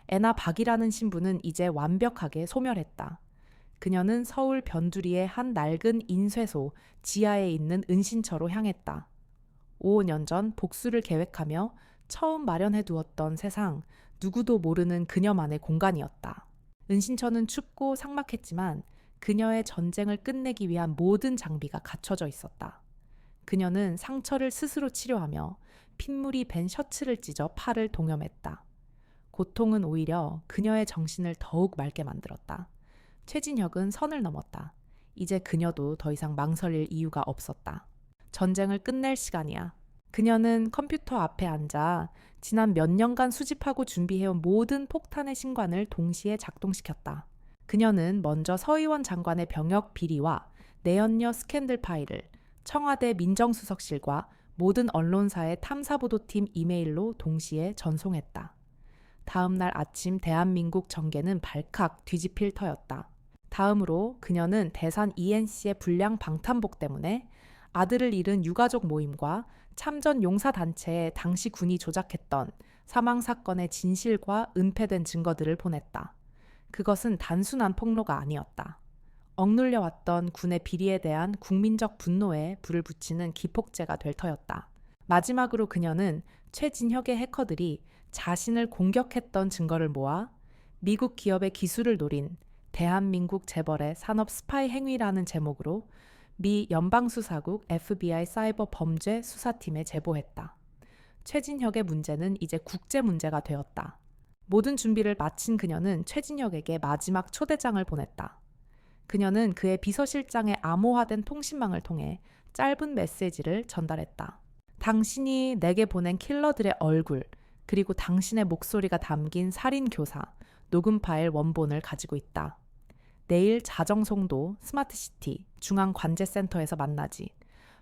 애나 박이라는 신부는 이제 완벽하게 소멸했다. 그녀는 서울 변두리의 한 낡은 인쇄소 지하에 있는 은신처로 향했다. 5년 전 복수를 계획하며 처음 마련해 두었던 세상, 누구도 모르는 그녀만의 공간이었다. 은신처는 춥고 삭막했지만 그녀의 전쟁을 끝내기 위한 모든 장비가 갖춰져 있었다. 그녀는 상처를 스스로 치료하며 핏물이 밴 셔츠를 찢어 팔을 동염했다. 고통은 오히려 그녀의 정신을 더욱 맑게 만들었다. 최진혁은 선을 넘었다. 이제 그녀도 더 이상 망설일 이유가 없었다. 전쟁을 끝낼 시간이야. 그녀는 컴퓨터 앞에 앉아 지난 몇 년간 수집하고 준비해온 모든 폭탄의 신관을 동시에 작동시켰다. 그녀는 먼저 서의원 장관의 병역 비리와 내연녀 스캔들 파일을 청와대 민정수석실과 모든 언론사의 탐사보도팀 이메일로 동시에 전송했다. 다음 날 아침 대한민국 정계는 발칵 뒤집힐 터였다. 다음으로 그녀는 대산 ENC의 불량 방탄복 때문에 아들을 잃은 유가족 모임과 참전 용사단체에 당시 군이 조작했던 사망사건의 진실과 은폐된 증거들을 보냈다. 그것은 단순한 폭로가 아니었다. 억눌려왔던 군의 비리에 대한 국민적 분노에 불을 붙이는 기폭제가 될 터였다. 마지막으로 그녀는 최진혁의 해커들이 자신을 공격했던 증거를 모아 미국 기업의 기술을 노린 대한민국 재벌의 산업 스파이 행위라는 제목으로 미 연방수사국 FBI 사이버 범죄 수사팀에 제보했다. 최진혁의 문제는 이제 국제 문제가 되었다. 모든 준비를 마친 그녀는 최진혁에게 마지막 초대장을 보냈다. 그녀는 그의 비서실장의 암호화된 통신망을 통해 짧은 메시지를 전달했다. 당신이 내게 보낸 킬러들의 얼굴, 그리고 당신의 목소리가 담긴 살인교사, 녹음 파일 원본을 가지고 있다. 내일 자정송도 스마트시티 중앙관제센터에서 만나지.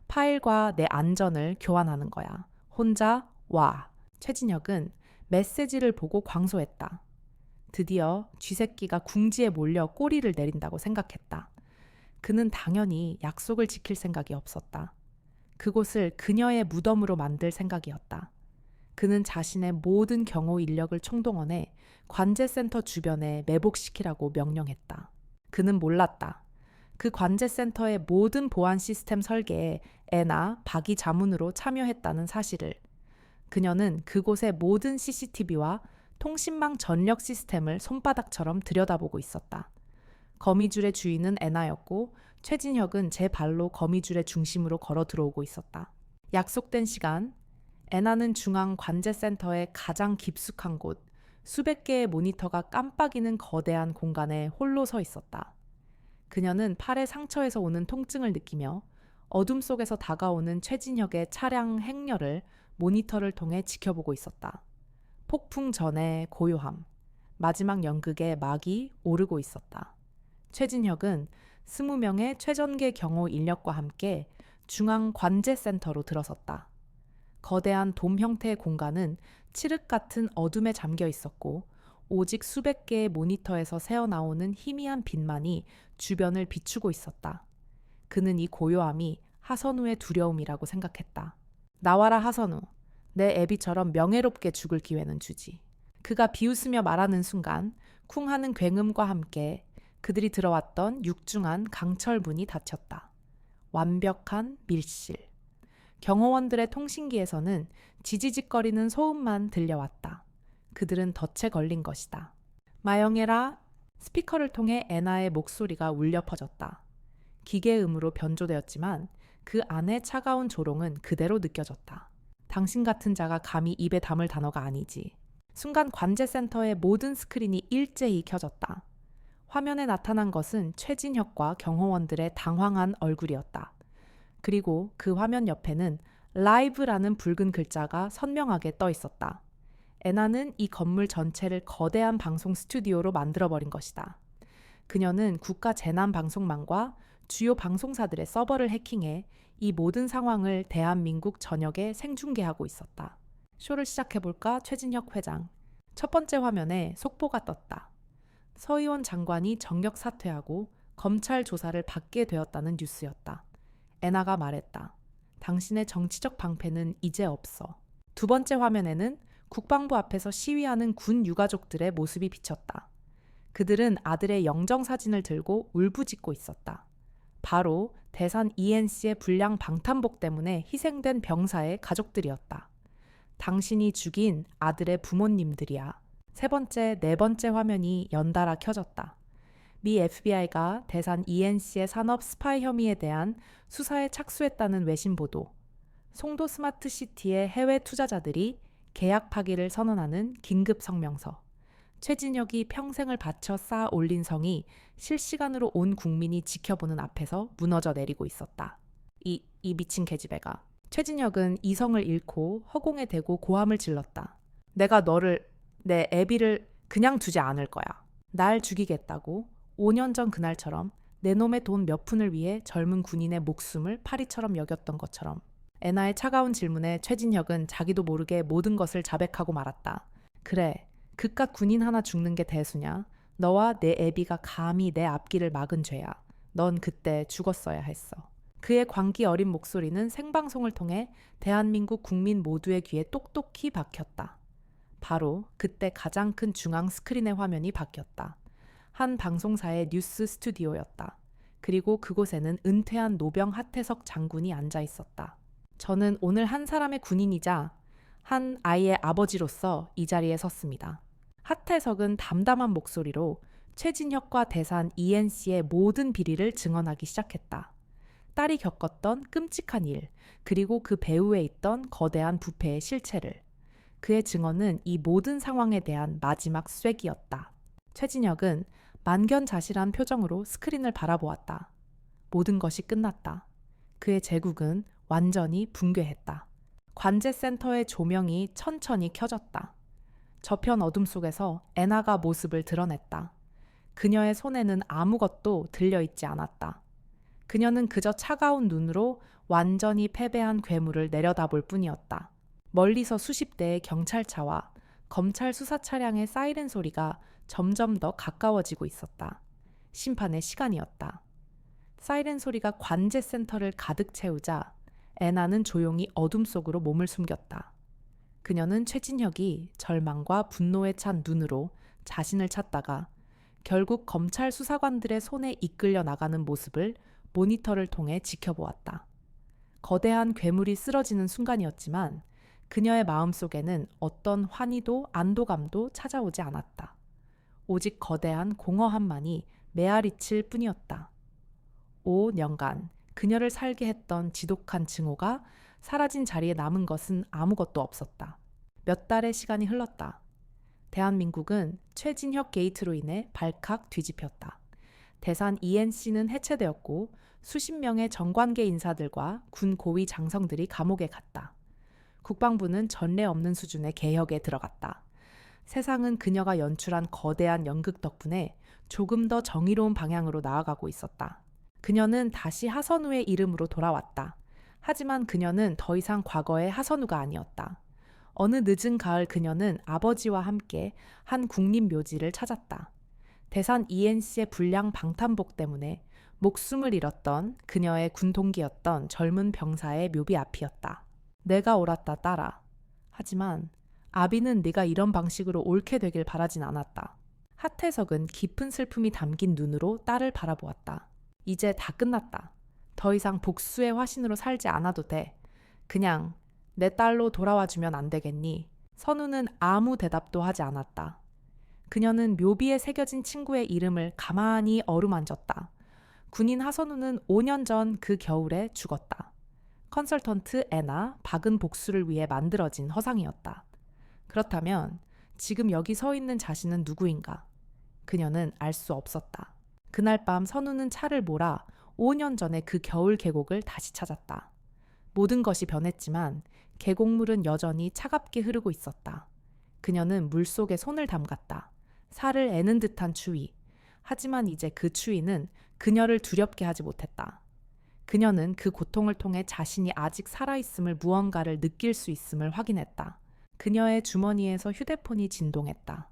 파일과 내 안전을 교환하는 거야. 혼자 와. 최진혁은 메시지를 보고 광소했다. 드디어 쥐새끼가 궁지에 몰려 꼬리를 내린다고 생각했다. 그는 당연히 약속을 지킬 생각이 없었다. 그곳을 그녀의 무덤으로 만들 생각이었다. 그는 자신의 모든 경호 인력을 총동원해 관제센터 주변에 매복시키라고 명령했다. 그는 몰랐다. 그 관제센터의 모든 보안 시스템 설계에 애나 박이 자문으로 참여했다는 사실을. 그녀는 그곳의 모든 CCTV와 통신망 전력 시스템을 손바닥처럼 들여다보고 있었다. 거미줄의 주인은 애나였고 최진혁은 제 발로 거미줄의 중심으로 걸어 들어오고 있었다. 약속된 시간, 애나는 중앙 관제센터의 가장 깊숙한 곳, 수백 개의 모니터가 깜빡이는 거대한 공간에 홀로 서 있었다. 그녀는 팔의 상처에서 오는 통증을 느끼며 어둠 속에서 다가오는 최진혁의 차량 행렬을 모니터를 통해 지켜보고 있었다. 폭풍 전의 고요함, 마지막 연극의 막이 오르고 있었다. 최진혁은 20명의 최전계 경호 인력과 함께 중앙 관제센터로 들어섰다. 거대한 돔 형태의 공간은 칠흑 같은 어둠에 잠겨 있었고 오직 수백 개의 모니터에서 새어나오는 희미한 빛만이 주변을 비추고 있었다. 그는 이 고요함이 하선우의 두려움이라고 생각했다. 나와라 하선우. 내 애비처럼 명예롭게 죽을 기회는 주지. 그가 비웃으며 말하는 순간 쿵 하는 굉음과 함께 그들이 들어왔던 육중한 강철 문이 닫혔다. 완벽한 밀실. 경호원들의 통신기에서는 지지직거리는 소음만 들려왔다. 그들은 덫에 걸린 것이다. 마영애라. 스피커를 통해 애나의 목소리가 울려 퍼졌다. 기계음으로 변조되었지만 그 안의 차가운 조롱은 그대로 느껴졌다. 당신 같은 자가 감히 입에 담을 단어가 아니지. 순간 관제센터의 모든 스크린이 일제히 켜졌다. 화면에 나타난 것은 최진혁과 경호원들의 당황한 얼굴이었다. 그리고 그 화면 옆에는 라이브라는 붉은 글자가 선명하게 떠 있었다. 애나는 이 건물 전체를 거대한 방송 스튜디오로 만들어버린 것이다. 그녀는 국가 재난 방송망과 주요 방송사들의 서버를 해킹해 이 모든 상황을 대한민국 전역에 생중계하고 있었다. 쇼를 시작해볼까? 최진혁 회장. 첫 번째 화면에 속보가 떴다. 서의원 장관이 정력 사퇴하고 검찰 조사를 받게 되었다는 뉴스였다. 애나가 말했다. 당신의 정치적 방패는 이제 없어. 두 번째 화면에는 국방부 앞에서 시위하는 군 유가족들의 모습이 비쳤다. 그들은 아들의 영정사진을 들고 울부짖고 있었다. 바로 대산 ENC의 불량 방탄복 때문에 희생된 병사의 가족들이었다. 당신이 죽인 아들의 부모님들이야. 세 번째, 네 번째 화면이 연달아 켜졌다. 미 FBI가 대산 ENC의 산업 스파이 혐의에 대한 수사에 착수했다는 외신 보도, 송도 스마트시티의 해외 투자자들이 계약 파기를 선언하는 긴급 성명서, 최진혁이 평생을 바쳐 쌓아 올린 성이 실시간으로 온 국민이 지켜보는 앞에서 무너져 내리고 있었다. 이 미친 계집애가. 최진혁은 이성을 잃고 허공에 대고 고함을 질렀다. 내가 내 애비를 그냥 두지 않을 거야. 날 죽이겠다고 5년 전 그날처럼 내 놈의 돈 몇 푼을 위해 젊은 군인의 목숨을 파리처럼 여겼던 것처럼. 애나의 차가운 질문에 최진혁은 자기도 모르게 모든 것을 자백하고 말았다. 그래, 그깟 군인 하나 죽는 게 대수냐? 너와 내 애비가 감히 내 앞길을 막은 죄야. 넌 그때 죽었어야 했어. 그의 광기 어린 목소리는 생방송을 통해 대한민국 국민 모두의 귀에 똑똑히 박혔다. 바로 그때 가장 큰 중앙 스크린의 화면이 바뀌었다. 한 방송사의 뉴스 스튜디오였다. 그리고 그곳에는 은퇴한 노병 하태석 장군이 앉아 있었다. 저는 오늘 한 사람의 군인이자 한 아이의 아버지로서 이 자리에 섰습니다. 하태석은 담담한 목소리로 최진혁과 대산 ENC의 모든 비리를 증언하기 시작했다. 딸이 겪었던 끔찍한 일, 그리고 그 배후에 있던 거대한 부패의 실체를. 그의 증언은 이 모든 상황에 대한 마지막 쐐기였다. 최진혁은 만견자실한 표정으로 스크린을 바라보았다. 모든 것이 끝났다. 그의 제국은 완전히 붕괴했다. 관제센터의 조명이 천천히 켜졌다. 저편 어둠 속에서 애나가 모습을 드러냈다. 그녀의 손에는 아무것도 들려있지 않았다. 그녀는 그저 차가운 눈으로 완전히 패배한 괴물을 내려다볼 뿐이었다. 멀리서 수십 대의 경찰차와 검찰 수사 차량의 사이렌 소리가 점점 더 가까워지고 있었다. 심판의 시간이었다. 사이렌 소리가 관제센터를 가득 채우자 애나는 조용히 어둠 속으로 몸을 숨겼다. 그녀는 최진혁이 절망과 분노에 찬 눈으로 자신을 찾다가 결국 검찰 수사관들의 손에 이끌려 나가는 모습을 모니터를 통해 지켜보았다. 거대한 괴물이 쓰러지는 순간이었지만 그녀의 마음속에는 어떤 환희도 안도감도 찾아오지 않았다. 오직 거대한 공허함만이 메아리칠 뿐이었다. 5년간 그녀를 살게 했던 지독한 증오가 사라진 자리에 남은 것은 아무것도 없었다. 몇 달의 시간이 흘렀다. 대한민국은 최진혁 게이트로 인해 발칵 뒤집혔다. 대산 ENC는 해체되었고 수십 명의 정관계 인사들과 군 고위 장성들이 감옥에 갔다. 국방부는 전례 없는 수준의 개혁에 들어갔다. 세상은 그녀가 연출한 거대한 연극 덕분에 조금 더 정의로운 방향으로 나아가고 있었다. 그녀는 다시 하선우의 이름으로 돌아왔다. 하지만 그녀는 더 이상 과거의 하선우가 아니었다. 어느 늦은 가을 그녀는 아버지와 함께 한 국립묘지를 찾았다. 대산 ENC의 불량 방탄복 때문에 목숨을 잃었던 그녀의 군동기였던 젊은 병사의 묘비 앞이었다. 내가 옳았다, 딸아. 하지만 아비는 네가 이런 방식으로 옳게 되길 바라진 않았다. 하태석은 깊은 슬픔이 담긴 눈으로 딸을 바라보았다. 이제 다 끝났다. 더 이상 복수의 화신으로 살지 않아도 돼. 그냥 내 딸로 돌아와주면 안 되겠니? 선우는 아무 대답도 하지 않았다. 그녀는 묘비에 새겨진 친구의 이름을 가만히 어루만졌다. 군인 하선우는 5년 전 그 겨울에 죽었다. 컨설턴트 애나 박은 복수를 위해 만들어진 허상이었다. 그렇다면 지금 여기 서 있는 자신은 누구인가? 그녀는 알 수 없었다. 그날 밤 선우는 차를 몰아 5년 전에 그 겨울 계곡을 다시 찾았다. 모든 것이 변했지만 계곡물은 여전히 차갑게 흐르고 있었다. 그녀는 물속에 손을 담갔다. 살을 애는 듯한 추위. 하지만 이제 그 추위는 그녀를 두렵게 하지 못했다. 그녀는 그 고통을 통해 자신이 아직 살아있음을 무언가를 느낄 수 있음을 확인했다. 그녀의 주머니에서 휴대폰이 진동했다.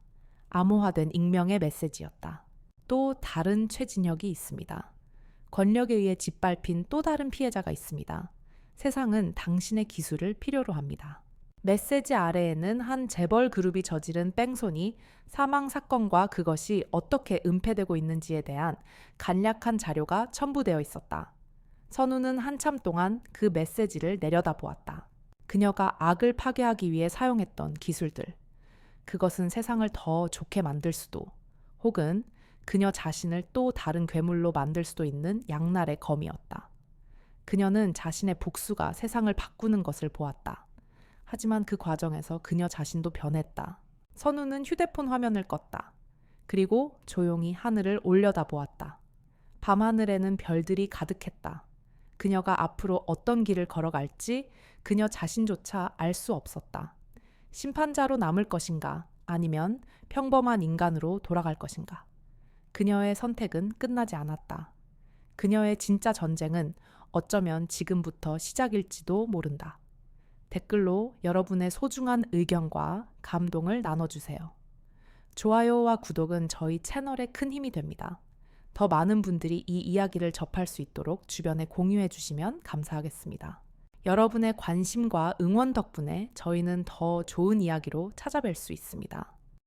암호화된 익명의 메시지였다. 또 다른 최진혁이 있습니다. 권력에 의해 짓밟힌 또 다른 피해자가 있습니다. 세상은 당신의 기술을 필요로 합니다. 메시지 아래에는 한 재벌 그룹이 저지른 뺑소니, 사망 사건과 그것이 어떻게 은폐되고 있는지에 대한 간략한 자료가 첨부되어 있었다. 선우는 한참 동안 그 메시지를 내려다보았다. 그녀가 악을 파괴하기 위해 사용했던 기술들. 그것은 세상을 더 좋게 만들 수도, 혹은 그녀 자신을 또 다른 괴물로 만들 수도 있는 양날의 검이었다. 그녀는 자신의 복수가 세상을 바꾸는 것을 보았다. 하지만 그 과정에서 그녀 자신도 변했다. 선우는 휴대폰 화면을 껐다. 그리고 조용히 하늘을 올려다보았다. 밤하늘에는 별들이 가득했다. 그녀가 앞으로 어떤 길을 걸어갈지 그녀 자신조차 알 수 없었다. 심판자로 남을 것인가, 아니면 평범한 인간으로 돌아갈 것인가. 그녀의 선택은 끝나지 않았다. 그녀의 진짜 전쟁은 어쩌면 지금부터 시작일지도 모른다. 댓글로 여러분의 소중한 의견과 감동을 나눠주세요. 좋아요와 구독은 저희 채널에 큰 힘이 됩니다. 더 많은 분들이 이 이야기를 접할 수 있도록 주변에 공유해 주시면 감사하겠습니다. 여러분의 관심과 응원 덕분에 저희는 더 좋은 이야기로 찾아뵐 수 있습니다.